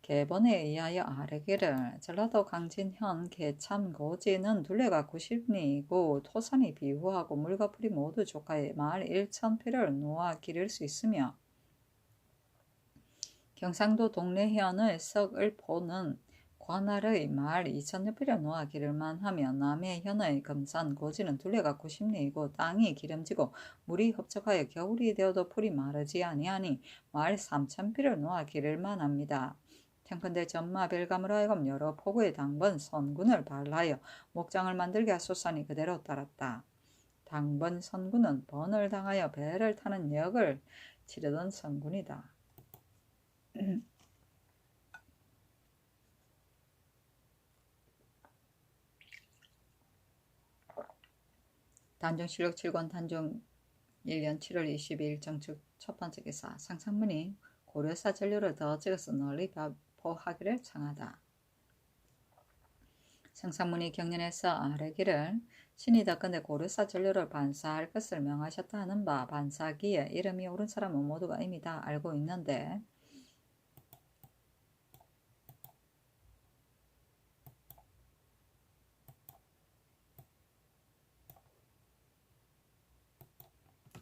A: 계본에 의하여 아뢰기를 전라도 강진현 계참고지는 둘레가 90리이고 토산이 비후하고 물과 풀이 모두 조카에 마을 1,000피를 놓아 기를 수 있으며 경상도 동래현의 석을포는 관할의 마을 2,000여피를 놓아 기를만 하며 남해현의 금산 고지는 둘레가 90리이고 땅이 기름지고 물이 흡족하여 겨울이 되어도 풀이 마르지 아니하니 마을 3,000피를 놓아 기를만 합니다. 청컨대 전마 별감으로 하여금 여러 포구의 당번 선군을 발하여 목장을 만들게 하소서니 그대로 따랐다. 당번 선군은 번을 당하여 배를 타는 역을 치르던 선군이다. 단종실록 7권 단종 1년 7월 22일 정축 첫번째 기사 상상문이 고려사 전료를 더 찍어서 널리 포하기를 청하다. 상상문이 경련에서 아뢰기를 신이 덕건대 고려사 전료를 반사할 것을 명하셨다 하는 바 반사기에 이름이 옳은 사람은 모두가 이미 다 알고 있는데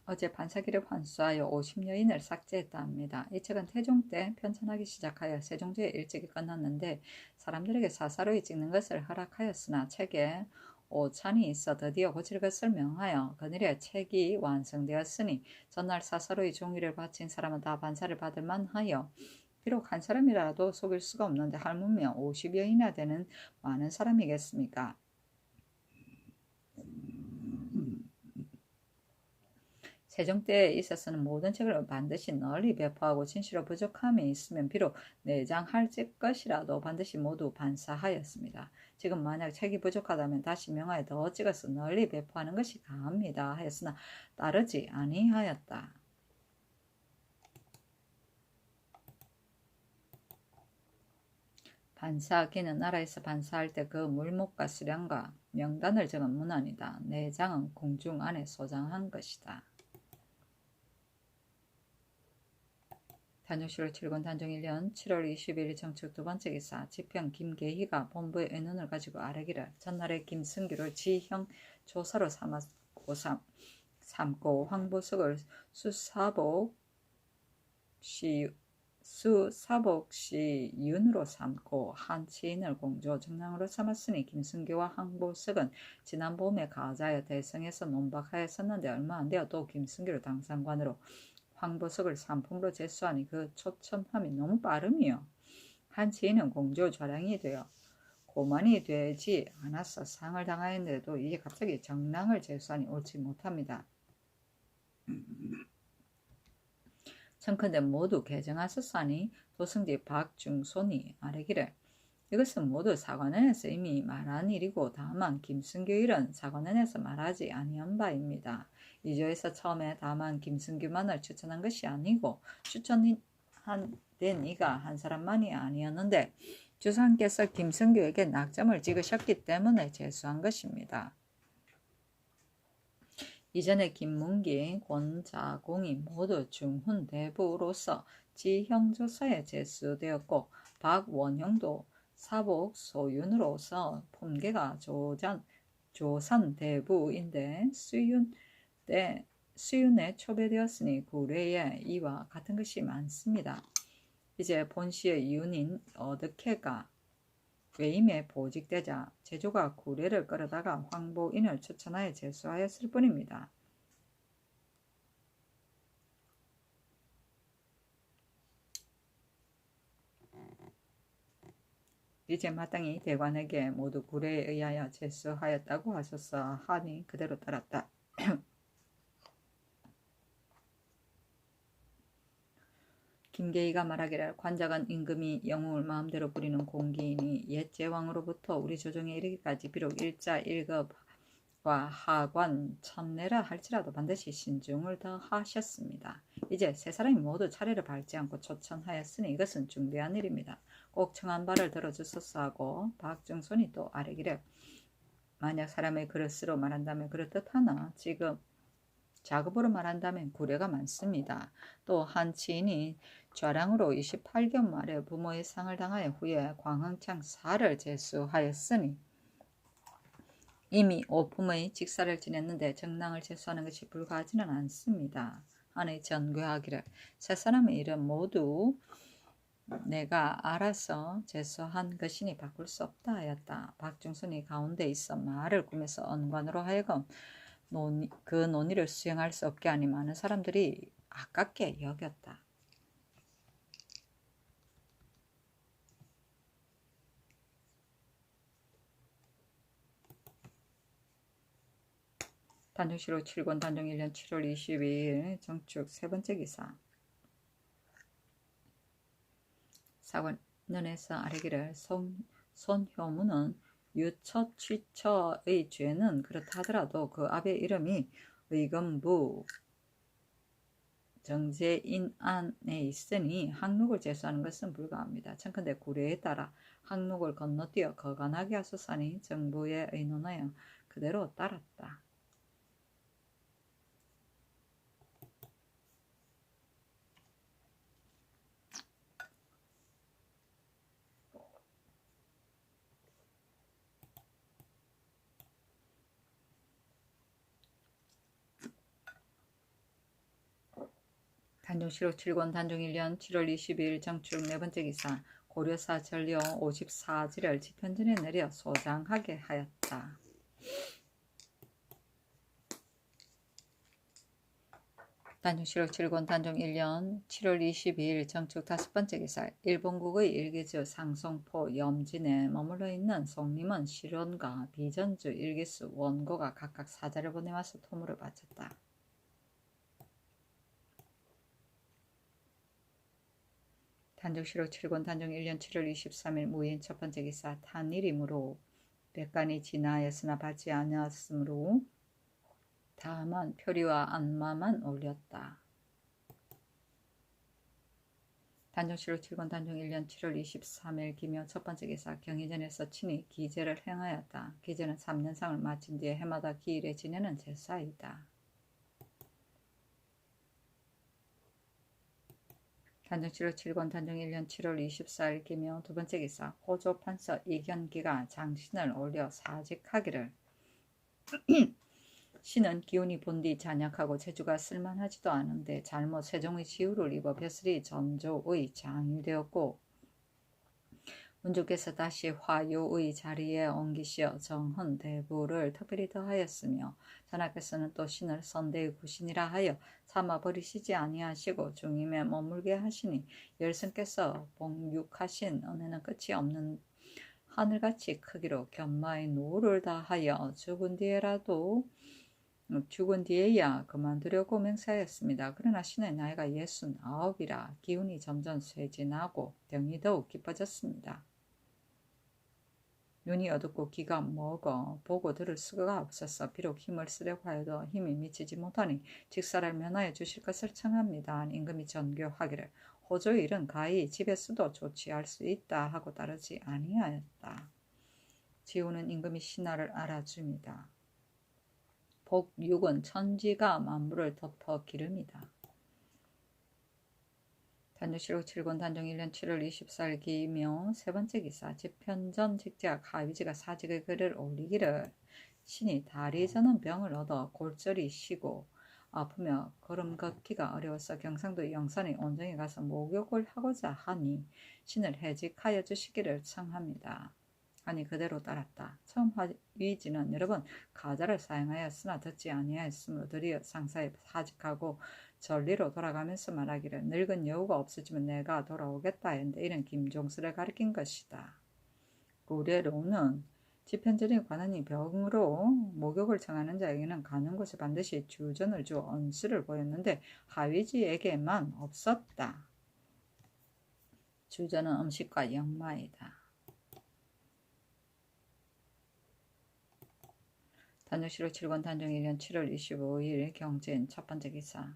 A: 어제 반사기를 환수하여 50여인을 삭제했다 합니다. 이 책은 태종 때 편찬하기 시작하여 세종제에 일찍이 끝났는데 사람들에게 사사로이 찍는 것을 허락하였으나 책에 오찬이 있어 드디어 고칠 것을 명하여 그늘에 책이 완성되었으니 전날 사사로이 종이를 바친 사람은 다 반사를 받을 만하여 비록 한 사람이라도 속일 수가 없는데 하물며 50여인이나 되는 많은 사람이겠습니까? 세종 때에 있어서는 모든 책을 반드시 널리 배포하고 진실로 부족함이 있으면 비록 내장할 것이라도 반드시 모두 반사하였습니다. 지금 만약 책이 부족하다면 다시 명하여 더 찍어서 널리 배포하는 것이 가합니다 하였으나 따르지 아니하였다. 반사기는 나라에서 반사할 때 그 물목과 수량과 명단을 적은 문안이다. 내장은 공중 안에 소장한 것이다. 단종실록 7권 단종 1년 7월 21일 정축 두번째 기사 지평 김계희가 본부의 의논을 가지고 아뢰기를 전날에 김승규를 지형 조사로 삼고 황보석을 수사복시 윤으로 삼고 한치인을 공조 정랑으로 삼았으니 김승규와 황보석은 지난 봄에 가자여 대성에서 논박하였었는데 얼마 안 되어 또 김승규를 당상관으로 황보석을 상품으로 제수하니 그 초첨함이 너무 빠름이요. 한치인은 공조 좌량이 되어 고만이 되지 않아서 상을 당하였는데도 이제 갑자기 정랑을 제수하니 옳지 못합니다. 청컨대 모두 개정하셨사니 도승지 박중손이 아뢰기를 이것은 모두 사관원에서 이미 말한 일이고 다만 김승규 일은 사관원에서 말하지 아니한 바입니다. 이조에서 처음에 다만 김승규만을 추천한 것이 아니고 추천된 이가 한 사람만이 아니었는데 주상께서 김승규에게 낙점을 찍으셨기 때문에 제수한 것입니다. 이전에 김문기, 권자공이 모두 중훈대부로서 지형조사에 제수되었고 박원형도 사복 소윤으로서 폼계가 조산대부인데 수윤 때 수윤에 초배되었으니 구례에 이와 같은 것이 많습니다. 이제 본시의 이윤인 어덕해가 외임에 보직되자 제조가 구례를 끌어다가 황보인을 추천하여 제수하였을 뿐입니다. 이제 마땅히 대관에게 모두 구례에 의하여 제수하였다고 하소서 하니 그대로 따랐다. 김계희가 말하기를 관작은 임금이 영웅을 마음대로 부리는 공기이니 옛 제왕으로부터 우리 조정에 이르기까지 비록 일자 일급과 하관 천내라 할지라도 반드시 신중을 더하셨습니다. 이제 세 사람이 모두 차례를 밟지 않고 초청하였으니 이것은 중대한 일입니다. 꼭 청한 바를 들어주소서 하고 박정손이 또 아뢰기를 만약 사람의 그릇으로 말한다면 그렇듯하나 지금 작업으로 말한다면 구례가 많습니다. 또 한 치인이 좌량으로 28견 말에 부모의 상을 당하여 후에 광흥창 4를 제수하였으니 이미 오품의 직사를 지냈는데 정랑을 제수하는 것이 불가하지는 않습니다. 하니 전교하기를 세 사람의 일은 모두 내가 알아서 제수한 것이니 바꿀 수 없다 하였다. 박중순이 가운데 있어 말을 꾸며서 언관으로 하여금 그 논의를 수행할 수 없게 하니 많은 사람들이 아깝게 여겼다. 단종시록 7권 단종 1년 7월 22일 정축 세 번째 기사. 사관년에서 아뢰기를 손효무는 유처 취처의 죄는 그렇다 하더라도 그 아베 이름이 의금부 정제인안에 있으니 항록을 제수하는 것은 불가합니다. 청컨대 구례에 따라 항록을 건너뛰어 거간하게 하소서니 정부의 의논하여 그대로 따랐다. 단종시록 7권 단종 1년 7월 22일 정축 네 번째 기사. 고려사 전려 54지를 지편전에 내려 소장하게 하였다. 단종시록 7권 단종 1년 7월 22일 정축 다섯 번째 기사. 일본국의 일기주 상송포 염진에 머물러 있는 송림은 실원과 비전주 일기수 원고가 각각 사자를 보내와서 토물을 바쳤다. 단종시록 7권 단종 1년 7월 23일 무인 첫 번째 기사. 탄일이므로 백간이 지나하였으나 받지 아니하였으므로 다만 표리와 안마만 올렸다. 단종시록 7권 단종 1년 7월 23일 기묘 첫 번째 기사. 경의전에서 친히 기제를 행하였다. 기제는 3년상을 마친 뒤에 해마다 기일에 지내는 제사이다. 단종시록 7권 단종 1년 7월 24일 기묘 두 번째 기사. 호조 판서 이견기가 장신을 올려 사직하기를 신은 기운이 본디 잔약하고 재주가 쓸만하지도 않은데 잘못 세종의 지우를 입어 벼슬이 전조의 장일되었고 문주께서 다시 화요의 자리에 옮기시어 정헌 대부를 특별히 더하였으며 전하께서는 또 신을 선대의 구신이라 하여 삼아 버리시지 아니하시고 중임에 머물게 하시니 열성께서 복육하신 은혜는 끝이 없는 하늘같이 크기로 견마의 노를 다하여 죽은 뒤에야 그만두려고 맹세하였습니다. 그러나 신의 나이가 69이라 기운이 점점 쇠진하고 병이 더욱 깊어졌습니다. 눈이 어둡고 귀가 먹어 보고 들을 수가 없어서 비록 힘을 쓰려고 하여도 힘이 미치지 못하니 직사를 면하여 주실 것을 청합니다. 임금이 전교하기를 호조의 일은 가히 집에서도 조치할 수 있다 하고 따르지 아니하였다. 지우는 임금이 신하를 알아줍니다. 복육은 천지가 만물을 덮어 기름이다. 단종시록 7권 단종 1년 7월 24일 기묘 세 번째 기사. 지편전 직제와 가위지가 사직의 글을 올리기를 신이 다리 저는 병을 얻어 골절이 쉬고 아프며 걸음 걷기가 어려워서 경상도 영산의 온정에 가서 목욕을 하고자 하니 신을 해직하여 주시기를 청합니다. 하니 그대로 따랐다. 처음 화위지는 여러 번 가자를 사용하였으나 듣지 아니하였으므로 드디어 상사에 사직하고 전리로 돌아가면서 말하기를 늙은 여우가 없어지면 내가 돌아오겠다 했는데 이는 김종수를 가리킨 것이다. 고래로는 집현전에 관한이 병으로 목욕을 청하는 자에게는 가는 곳에 반드시 주전을 주어 언수를 보였는데 하위지에게만 없었다. 주전은 음식과 역마이다. 단종실록 7권 단종 1년 7월 25일 경진 첫 번째 기사.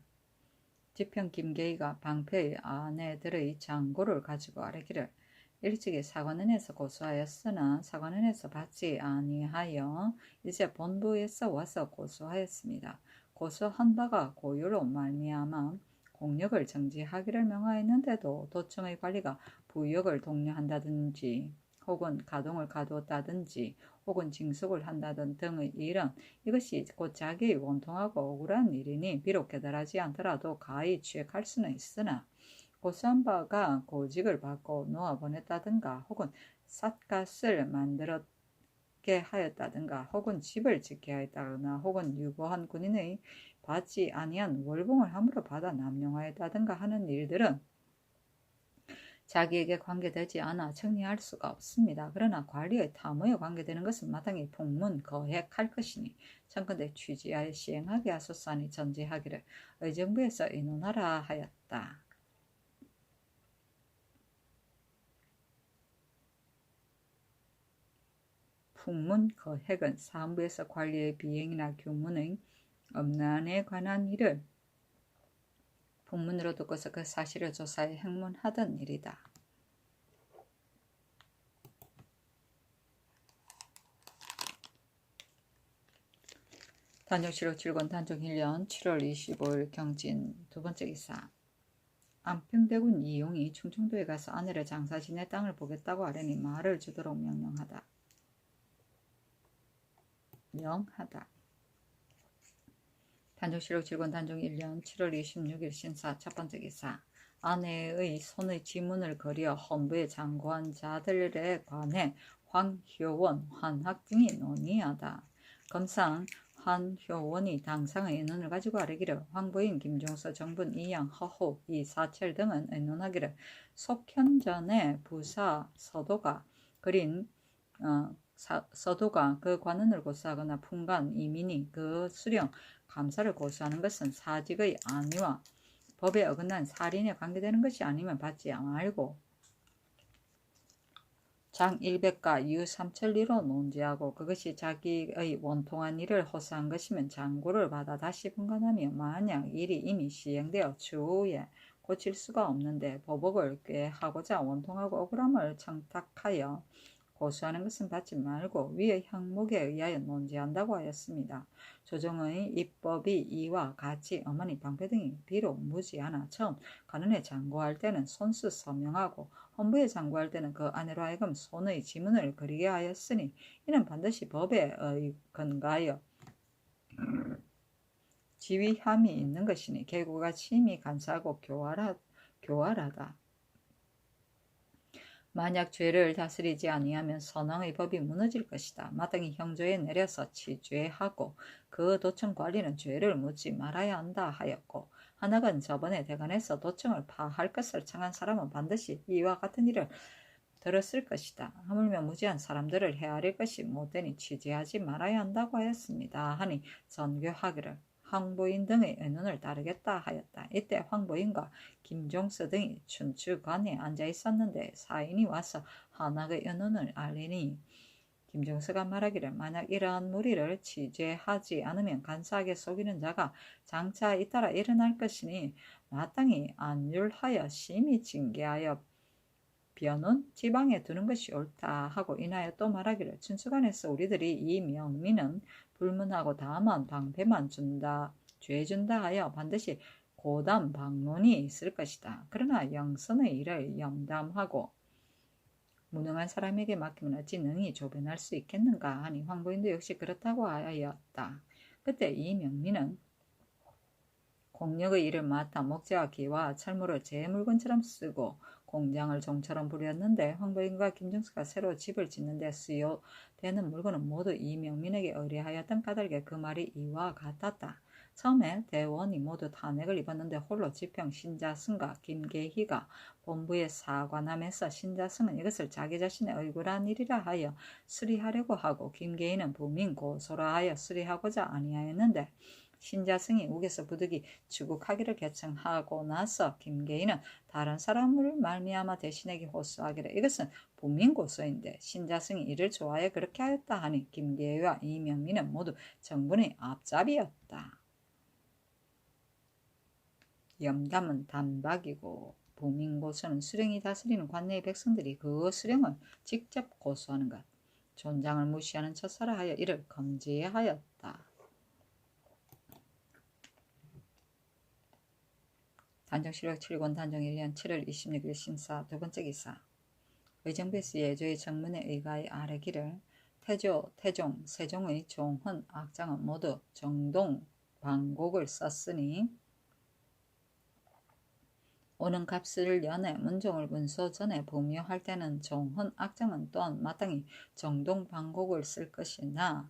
A: 지평 김계희가 방패의 아내들의 장고를 가지고 아뢰기를 일찍이 사관원에서 고소하였으나 사관원에서 받지 아니하여 이제 본부에서 와서 고소하였습니다. 고소한 바가 고유로 말미암아 공역을 정지하기를 명하였는데도 도청의 관리가 부역을 독려한다든지 혹은 가동을 가두었다든지 혹은 징속을 한다든 등의 일은 이것이 곧 자기의 원통하고 억울한 일이니 비록 깨달하지 않더라도 가히 취획할 수는 있으나 고소한 바가 고직을 받고 놓아보냈다든가 혹은 삿갓을 만들게 하였다든가 혹은 집을 짓게 하였다거나 혹은 유고한 군인의 받지 아니한 월봉을 함부로 받아 남용하였다든가 하는 일들은 자기에게 관계되지 않아 정리할 수가 없습니다. 그러나 관리의 탐의에 관계되는 것은 마땅히 풍문 거획할 것이니 청컨대 취지하여 시행하게 하소서 하니 전제하기를 의정부에서 의논하라 하였다. 풍문 거획은 사무부에서 관리의 비행이나 교문의 엄난에 관한 일을 풍문으로 듣고서 그 사실을 조사해 행문하던 일이다. 단종실록 7권 단종 1년 7월 25일 경진 두 번째 기사. 안평대군 이용이 충청도에 가서 아내를 장사 지내 땅을 보겠다고 하려니 말을 주도록 명령하다. 단종실록 7권 단종 1년 7월 26일 신사 첫 번째 기사. 아내의 손의 지문을 그려 헌부에 장고한 자들에 관해 황효원, 환학 등이 논의하다. 검상 한효원이 당상의 의논을 가지고 아뢰기를 황부인 김종서 정분 이양 허호 이사철 등은 의논하기를 속현전의 부사 서도가 그린 서도가 그 관원을 고소하거나 풍간 이민이 그 수령 감사를 고소하는 것은 사직의 안위와 법에 어긋난 살인에 관계되는 것이 아니면 받지 말고 장 100가 유 3천리로 논지하고 그것이 자기의 원통한 일을 호소한 것이면 장고를 받아 다시 분간하며 만약 일이 이미 시행되어 추후에 고칠 수가 없는데 보복을 꾀하고자 원통하고 억울함을 청탁하여 고소하는 것은 받지 말고 위의 항목에 의하여 논지한다고 하였습니다. 조정의 입법이 이와 같이 어머니 방패 등이 비록 무지하나 처음 관원에 장고할 때는 손수 서명하고 헌부에 장고할 때는 그 아내로 하여금 손의 지문을 그리게 하였으니 이는 반드시 법에 근거하여 지위함이 있는 것이니 계고가 심히 간사하고 교활하다. 만약 죄를 다스리지 아니하면 선왕의 법이 무너질 것이다. 마땅히 형조에 내려서 치죄하고 그 도청 관리는 죄를 묻지 말아야 한다 하였고 한학은 저번에 대관에서 도청을 파할 것을 청한 사람은 반드시 이와 같은 일을 들었을 것이다. 하물며 무지한 사람들을 헤아릴 것이 못되니 취재하지 말아야 한다고 하였습니다. 하니 전교하기를 황보인 등의 의논을 따르겠다 하였다. 이때 황보인과 김종서 등이 춘추관에 앉아 있었는데 사인이 와서 한학의 의논을 알리니 김종서가 말하기를 만약 이러한 무리를 취재하지 않으면 간사하게 속이는 자가 장차 잇따라 일어날 것이니 마땅히 안율하여 심히 징계하여 비어놓은 지방에 두는 것이 옳다 하고 인하여 또 말하기를 춘추관에서 우리들이 이 명민은 불문하고 다만 방패만 준다 죄 준다 하여 반드시 고담 방론이 있을 것이다. 그러나 영선의 일을 염담하고 무능한 사람에게 맡기면 어찌 능히 조변할 수 있겠는가 하니 황보인도 역시 그렇다고 하였다. 그때 이 명민은 공력의 일을 맡아 목재와 기와 철물을 제 물건처럼 쓰고 공장을 종처럼 부렸는데 황보인과 김정수가 새로 집을 짓는 데 쓰여되는 물건은 모두 이명민에게 의뢰하였던 까닭에 그 말이 이와 같았다. 처음에 대원이 모두 탄핵을 입었는데 홀로 지평 신자승과 김계희가 본부에 사관하면서 신자승은 이것을 자기 자신의 억울한 일이라 하여 수리하려고 하고 김계희는 부민 고소라 하여 수리하고자 아니하였는데 신자승이 욱에서 부득이 추국하기를 결정하고 나서 김계희는 다른 사람을 말미암아 대신에게 호소하기를 이것은 부민고소인데 신자승이 이를 좋아해 그렇게 하였다 하니 김계희와 이명민은 모두 정분의 앞잡이였다. 염담은 단박이고 부민고소는 수령이 다스리는 관내의 백성들이 그 수령을 직접 고소하는 것, 존장을 무시하는 처사라 하여 이를 금지하였다. 단정실록 7권 단정 1년 7월 26일 신사 두번째 기사 의정부에서 예조의 정문에 의가의 아래기를 태종, 세종의 종헌, 악장은 모두 정동, 방곡을 썼으니 오는 갑을 연해 문종을 문서 전에 부묘할 때는 종헌, 악장은 또한 마땅히 정동, 방곡을 쓸 것이나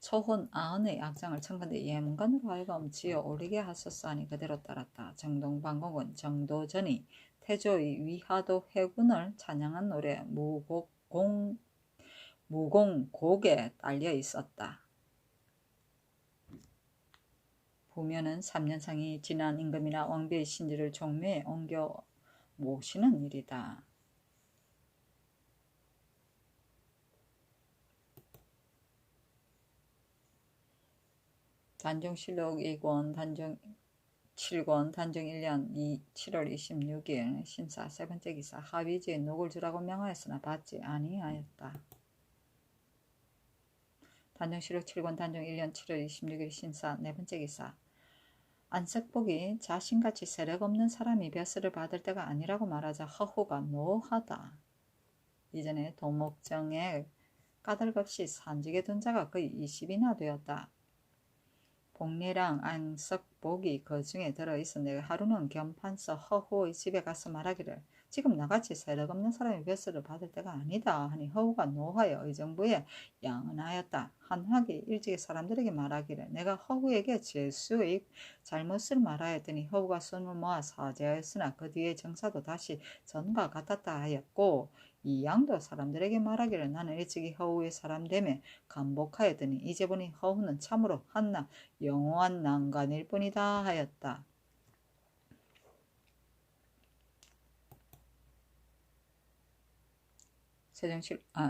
A: 초혼 아흔의 악장을 청건대 예문관으로 하여금 지어 올리게 하소서 하니 그대로 따랐다. 정동방공은 정도전이 태조의 위하도 회군을 찬양한 노래 무공곡에 딸려 있었다. 부면은 3년상이 지난 임금이나 왕비의 신지를 종묘에 옮겨 모시는 일이다. 단정실록 2권 단정 7권 단정 1년 7월 26일 신사 세번째 기사 하위지에 녹을 주라고 명하였으나 받지 아니하였다. 단정실록 7권 단정 1년 7월 26일 신사 네번째 기사 안색복이 자신같이 세력 없는 사람이 벼슬을 받을 때가 아니라고 말하자 허후가 노하다. 이전에 도목정에 까닭없이 산직에 둔 자가 거의 20이나 되었다. 복례랑 안석복이 그 중에 들어있었는데 하루는 겸판서 허후의 집에 가서 말하기를 지금 나같이 세력 없는 사람이 벼슬을 받을 때가 아니다 하니 허후가 노하여 의정부에 양언하였다. 한학이 일찍이 사람들에게 말하기를 내가 허후에게 죄수의 잘못을 말하였더니 허후가 손을 모아 사죄하였으나 그 뒤에 정사도 다시 전과 같았다 하였고 이 양도 사람들에게 말하기를 나는 일찍이 허후의 사람 됨에 감복하였더니 이제 보니 허후는 참으로 한낱 영원한 난간일 뿐이다 하였다.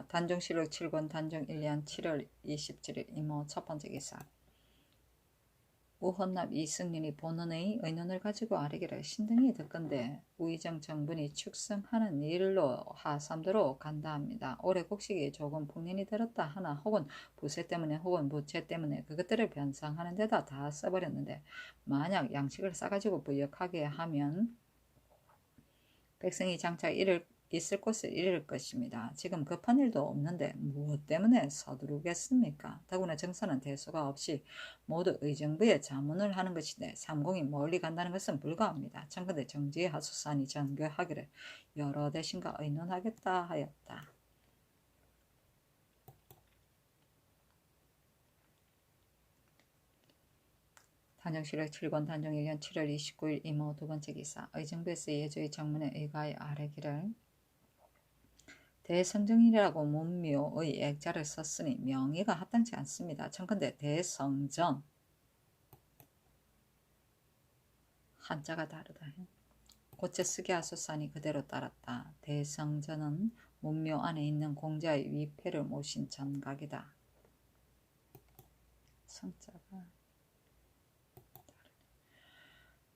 A: 단정실록 7권 단정 1년 7월 27일 이모 첫번째 기사 우헌납 이승민이 본원의 의논을 가지고 아뢰기를 신등이 듣건대 우의정 정분이 축성하는 일로 하삼도로 간다 합니다. 올해 곡식이 조금 풍년이 들었다 하나 혹은 부세 때문에 혹은 부채 때문에 그것들을 변상하는 데다 다 써버렸는데 만약 양식을 싸가지고 부역하게 하면 백성이 장차 있을 곳을 잃을 것입니다. 지금 급한 일도 없는데 무엇 때문에 서두르겠습니까? 더구나 정사는 대소가 없이 모두 의정부에 자문을 하는 것인데 삼공이 멀리 간다는 것은 불가합니다. 청컨대 정지하소서 하니 전교하기를 여러 대신과 의논하겠다 하였다. 단정실록 7권 단정 1년 7월 29일 이모 두번째 기사 의정부에서 예조의 정문에 의가의 아뢰기를 대성정이라고 문묘의 액자를 썼으니 명의가 합당치 않습니다. 청컨대 대성전 한자가 다르다. 고쳐 쓰게 하소서 하니 그대로 따랐다. 대성전은 문묘 안에 있는 공자의 위패를 모신 전각이다. 성자가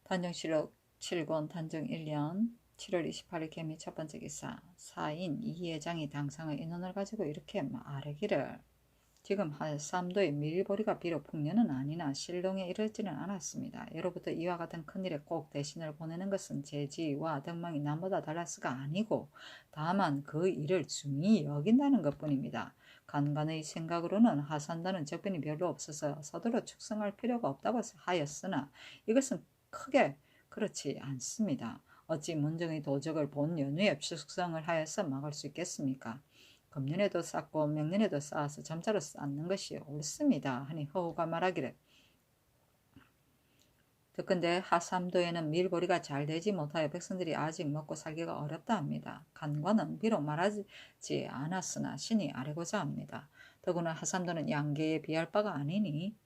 A: 단정실록 7권 단정 1년 7월 28일 개미 첫번째 기사 사인 이회장이 당상의 인원을 가지고 이렇게 말하기를 지금 할삼도의 밀보리가 비록 풍년은 아니나 실롱에 이르지는 않았습니다. 예로부터 이와 같은 큰일에 꼭 대신을 보내는 것은 제 지위와 덕망이 남보다 달랐을까 아니고 다만 그 일을 중히 여긴다는 것뿐입니다. 간간의 생각으로는 하산다는 적변이 별로 없어서 서두로 축성할 필요가 없다고 하였으나 이것은 크게 그렇지 않습니다. 어찌 문정의 도적을 본 연후에 축성을 하여서 막을 수 있겠습니까? 금년에도 쌓고 명년에도 쌓아서 점차로 쌓는 것이 옳습니다. 하니 허우가 말하기를 듣건대 하삼도에는 밀보리가 잘 되지 못하여 백성들이 아직 먹고 살기가 어렵다 합니다. 간관은 비록 말하지 않았으나 신이 아뢰고자 합니다. 더구나 하삼도는 양계에 비할 바가 아니니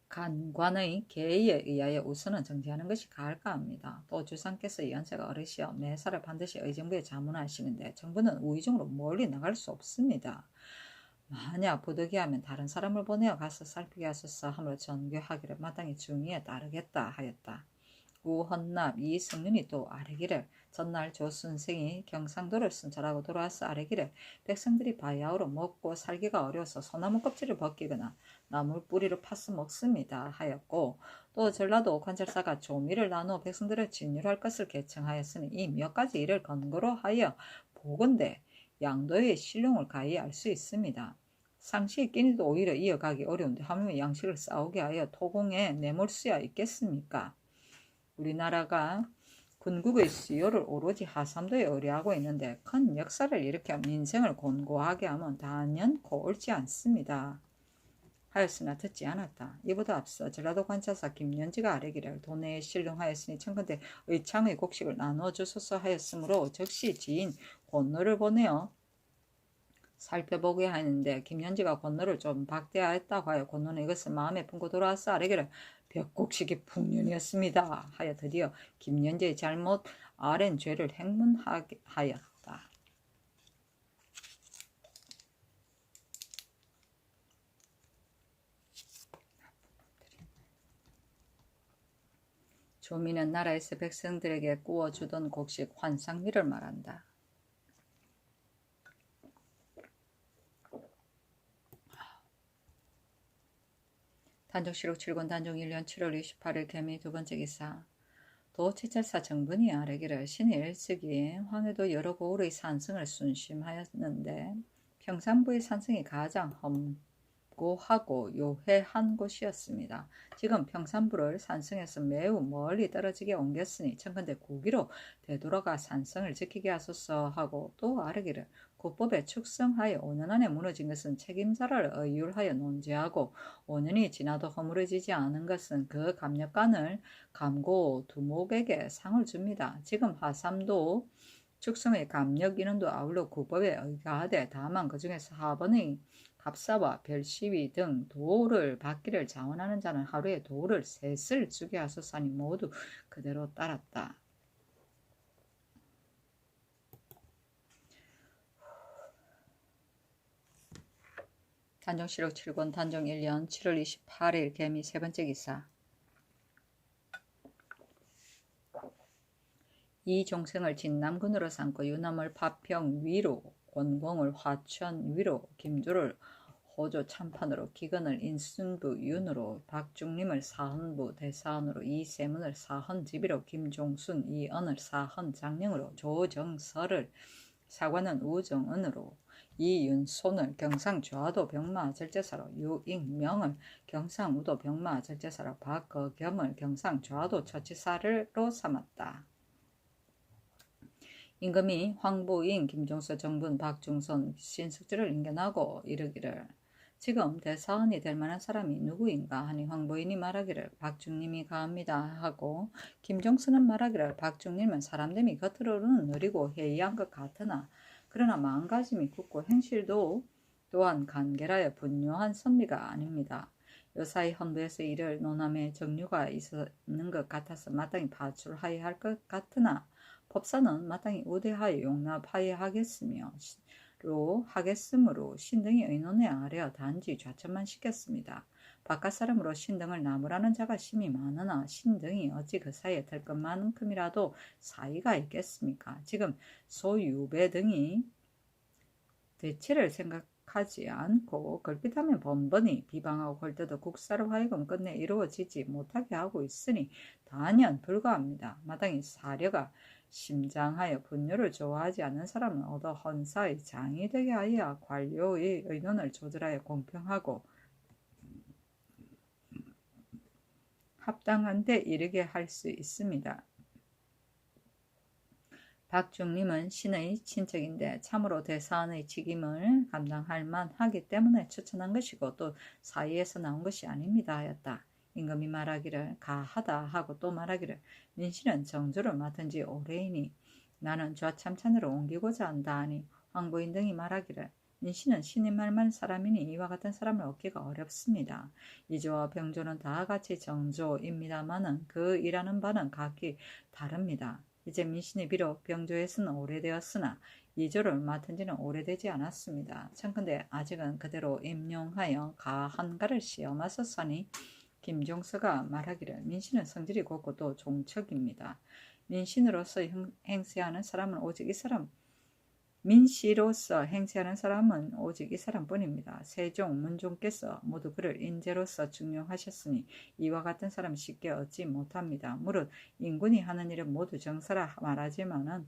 A: 간관의 계에 의하여 우선은 정지하는 것이 가할까 합니다. 또 주상께서 연세가 어르시어 매사를 반드시 의정부에 자문하시는데 정부는 우의정으로 멀리 나갈 수 없습니다. 만약 부득이하면 다른 사람을 보내어 가서 살피게 하소서 하므로 전교하기를 마땅히 중의에 따르겠다 하였다. 우헌납 이승윤이 또 아뢰기를 전날 조선생이 경상도를 순찰하고 돌아와서 아뢰기를 백성들이 바야흐로 먹고 살기가 어려워서 소나무 껍질을 벗기거나 나물 뿌리를 파서 먹습니다 하였고 또 전라도 관찰사가 조미를 나누어 백성들을 진율할 것을 개청하였으니 이 몇 가지 일을 근거로 하여 보건대 양도의 신용을 가히 알 수 있습니다. 상식이 끼니도 오히려 이어가기 어려운데 하물며 양식을 싸우게 하여 토공에 내몰 수야 있겠습니까? 우리나라가 군국의 수요를 오로지 하삼도에 의뢰하고 있는데 큰 역사를 일으켜 민생을 곤고하게 하면 단연코 옳지 않습니다. 하였으나 듣지 않았다. 이보다 앞서 전라도 관찰사 김연지가 아뢰기를 도내에 신령하였으니 청컨대 의창의 곡식을 나누어 주소서 하였으므로 즉시 지인 권노를 보내어 살펴보게 하는데 김연지가 권노를 좀 박대하였다고 하여 권노는 이것을 마음에 품고 돌아와서 아뢰기를 벽곡식이 풍년이었습니다 하여 드디어 김연지의 잘못 아랜 죄를 행문하였다. 조미는 나라에서 백성들에게 구워주던 곡식 환상미를 말한다. 단종실록 7권 단종 1년 7월 28일 개미 두 번째 기사. 도치찰사 정분이 아뢰기를 신이 일찍이 황해도 여러 고을의 산성을 순심하였는데 평상부의 산성이 가장 험고하고 요해한 곳이었습니다. 지금 평상부를 산성에서 매우 멀리 떨어지게 옮겼으니 청컨대 구기로 되돌아가 산성을 지키게 하소서 하고 또 아뢰기를 국법에 축성하여 5년 안에 무너진 것은 책임자를 의율하여 논제하고 5년이 지나도 허물어지지 않은 것은 그 감력관을 감고 두목에게 상을 줍니다. 지금 하삼도 축성의 감력 인원도 아울러 국법에 의가하되 다만 그 중에서 하번의 갑사와 별시위 등 도를 받기를 자원하는 자는 하루에 도를 셋을 주게 하소서니 모두 그대로 따랐다. 단종실록 7권 단종 1년 7월 28일 개미 세 번째 기사. 이 종생을 진남군으로 삼고 유남을 파평 위로 권공을 화천 위로 김조를 호조 참판으로 기근을 인순부 윤으로 박중림을 사헌부 대사헌으로 이세문을 사헌지비로 김종순 이언을 사헌 장령으로 조정설을 사관은 우정은으로 이윤손을 경상좌도 병마절제사로 유익명을 경상우도 병마절제사로 박거겸을 경상좌도 처치사로 삼았다. 임금이 황보인 김종서 정분 박중선 신숙주를 인견하고 이르기를 지금 대사원이 될 만한 사람이 누구인가 하니 황보인이 말하기를 박중님이 가합니다 하고 김종서는 말하기를 박중님은 사람됨이 겉으로는 느리고 해이한 것 같으나 그러나 마음가짐이 굳고 행실도 또한 간결하여 분요한 선비가 아닙니다. 요사이 헌부에서 이를 논함에 정류가 있는 것 같아서 마땅히 파출하여야 할 것 같으나 법사는 마땅히 우대하여 용납하여야 하겠으므로 신등이 의논에 아뢰어 단지 좌천만 시켰습니다. 바깥 사람으로 신등을 나무라는 자가 심히 많으나 신등이 어찌 그 사이에 들 것만큼이라도 사이가 있겠습니까? 지금 소유배 등이 대체를 생각하지 않고 걸핏하면 번번이 비방하고 걸 때도 국사로 하여금 끝내 이루어지지 못하게 하고 있으니 단연 불가합니다. 마땅히 사려가 심장하여 분뇨를 좋아하지 않는 사람은 얻어 헌사의 장이 되게 하여 관료의 의논을 조절하여 공평하고 합당한 데 이르게 할 수 있습니다. 박중림은 신의 친척인데 참으로 대사원의 직임을 감당할 만하기 때문에 추천한 것이고 또 사이에서 나온 것이 아닙니다 하였다. 임금이 말하기를 가하다 하고 또 말하기를 민씨는 정조를 맡은 지 오래이니 나는 좌참찬으로 옮기고자 한다 하니 황부인 등이 말하기를 민씨는 신임할 만한 사람이니 이와 같은 사람을 얻기가 어렵습니다. 이조와 병조는 다 같이 정조입니다마는 그 일하는 바는 각기 다릅니다. 이제 민신이 비록 병조에서는 오래되었으나 이조를 맡은 지는 오래되지 않았습니다. 청컨대 아직은 그대로 임용하여 가한가를 시험하셨사니 김종서가 말하기를 민신은 성질이 곱고 또 종척입니다. 민신으로서 행세하는 사람은 오직 이 사람 민씨로서 행세하는 사람은 오직 이 사람뿐입니다. 세종, 문종께서 모두 그를 인재로서 중용하셨으니 이와 같은 사람 쉽게 얻지 못합니다. 무릇 인군이 하는 일은 모두 정사라 말하지만은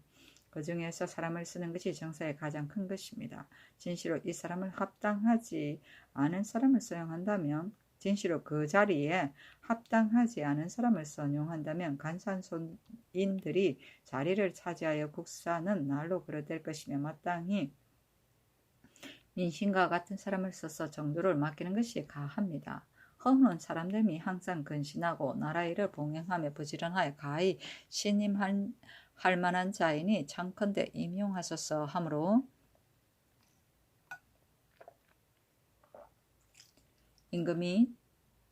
A: 그 중에서 사람을 쓰는 것이 정사의 가장 큰 것입니다. 진실로 이 사람을 합당하지 않은 사람을 사용한다면 진실로 그 자리에 합당하지 않은 사람을 선용한다면 간산손인들이 자리를 차지하여 국사는 날로 그릇될 것이며 마땅히 민신과 같은 사람을 써서 정도를 맡기는 것이 가합니다. 허훈은 사람됨이 항상 근신하고 나라 일을 봉행하며 부지런하여 가히 신임할 만한 자이니 창컨대 임용하소서 하므로 임금이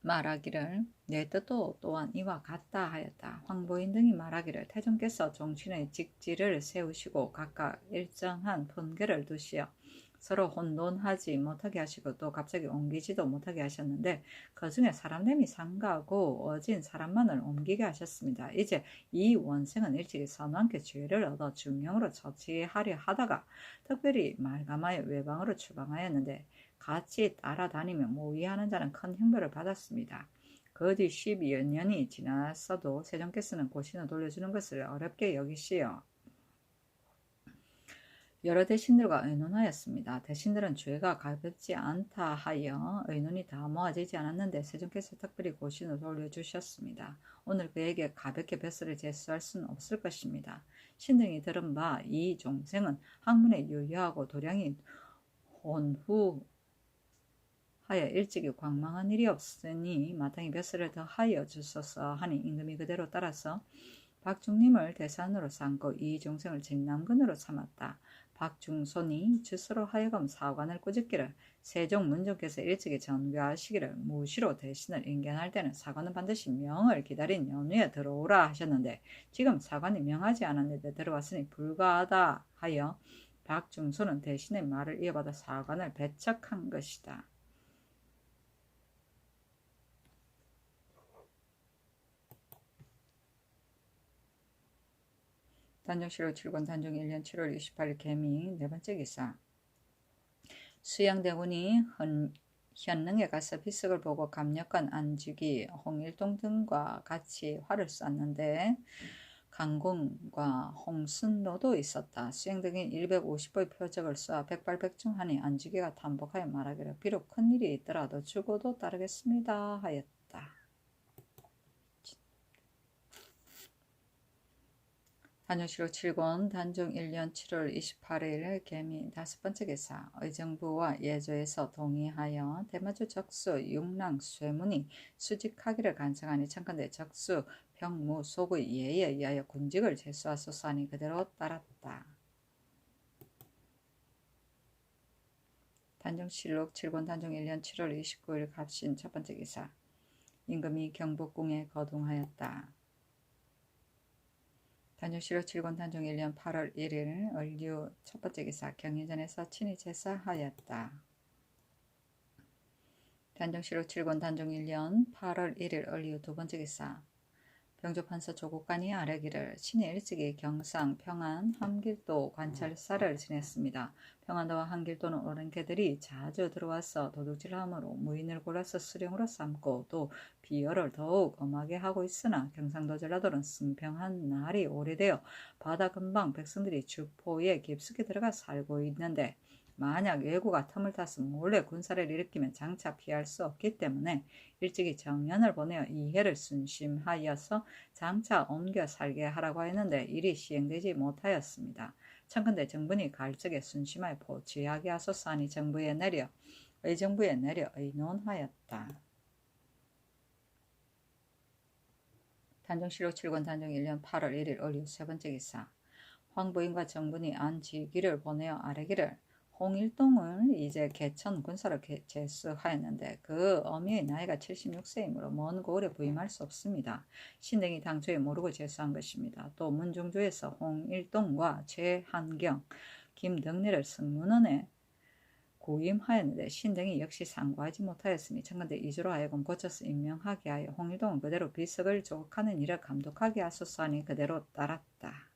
A: 말하기를 내 뜻도 또한 이와 같다 하였다. 황보인 등이 말하기를 태종께서 종친의 직지를 세우시고 각각 일정한 분계를 두시어 서로 혼돈하지 못하게 하시고 또 갑자기 옮기지도 못하게 하셨는데 그 중에 사람됨이 상가고 어진 사람만을 옮기게 하셨습니다. 이제 이 원생은 일찍이 선왕께 죄를 얻어 중령으로 처치하려 하다가 특별히 말감하여 외방으로 추방하였는데 같이 따라다니며 모의하는 자는 큰 형벌을 받았습니다. 그 뒤 12여 년이 지났어도 세종께서는 고신을 돌려주는 것을 어렵게 여기시어 여러 대신들과 의논하였습니다. 대신들은 죄가 가볍지 않다 하여 의논이 다 모아지지 않았는데 세종께서 특별히 고신을 돌려주셨습니다. 오늘 그에게 가볍게 벼슬을 제수할 수는 없을 것입니다. 신등이 들은 바 이 종생은 학문에 유효하고 도량이 혼후 하여 일찍이 광망한 일이 없으니 마땅히 벼슬을 더하여 주소서 하니 임금이 그대로 따라서 박중림을 대산으로 삼고 이 종생을 진남근으로 삼았다. 박중손이 주스로 하여금 사관을 꾸짖기를 세종 문종께서 일찍이 전교하시기를 무시로 대신을 인견할 때는 사관은 반드시 명을 기다린 연후에 들어오라 하셨는데 지금 사관이 명하지 않았는데 들어왔으니 불가하다 하여 박중손은 대신의 말을 이어받아 사관을 배척한 것이다. 단종실록 7권 단종 1년 7월 28일 개미 네 번째 기사. 수양대군이 현능에 가서 비석을 보고 감력관 안직이 홍일동 등과 같이 활을 쐈는데 강공과 홍순노도 있었다. 수양등이 150보의 표적을 쏘아 백발백중하니 안직이가 탄복하여 말하기를 비록 큰일이 있더라도 죽어도 따르겠습니다 하였다. 단종실록 7권 단종 1년 7월 28일 개미 다섯 번째 기사. 의정부와 예조에서 동의하여 대마주 적수 육랑 쇠문이 수직하기를 간청하니 청컨대 적수 병무 속의 예에 의하여 군직을 제수하소서 하니 그대로 따랐다. 단종실록 7권 단종 1년 7월 29일 갑신 첫 번째 기사. 임금이 경복궁에 거둥하였다. 단종실록 7권 단종 1년 8월 1일 을류 첫 번째 기사. 경인전에서 친히 제사하였다. 단종실록 7권 단종 1년 8월 1일 을류 두 번째 기사. 병조판서 조국간이 아래기를 신이 일찍이 경상, 평안, 함길도 관찰사를 지냈습니다. 평안도와 함길도는 어른개들이 자주 들어와서 도둑질함으로 무인을 골라서 수령으로 삼고 또 비열을 더욱 엄하게 하고 있으나 경상도 전라도는 승평한 날이 오래되어 바다 근방 백성들이 주포에 깊숙이 들어가 살고 있는데 만약 외구가 틈을 타서 몰래 군사를 일으키면 장차 피할 수 없기 때문에 일찍이 정연을 보내어 이해를 순심하여서 장차 옮겨 살게 하라고 했는데 일이 시행되지 못하였습니다. 청컨대 정분이 갈적에 순심하여 포치하게 하소서 하니 정부에 내려 의논하였다. 단종실록 7권 단종 1년 8월 1일 을류 세 번째 기사. 황부인과 정분이 안지기를 보내어 아래기를 홍일동을 이제 개천 군사로 제수하였는데 그 어미의 나이가 76세이므로 먼 고을에 부임할 수 없습니다. 신등이 당초에 모르고 제수한 것입니다. 또 문중조에서 홍일동과 최한경, 김덕리를 승문원에 고임하였는데 신등이 역시 상고하지 못하였으니 청컨대 이주로 하여금 고쳐서 임명하게 하여 홍일동은 그대로 비석을 조각하는 일을 감독하게 하소서 하니 그대로 따랐다.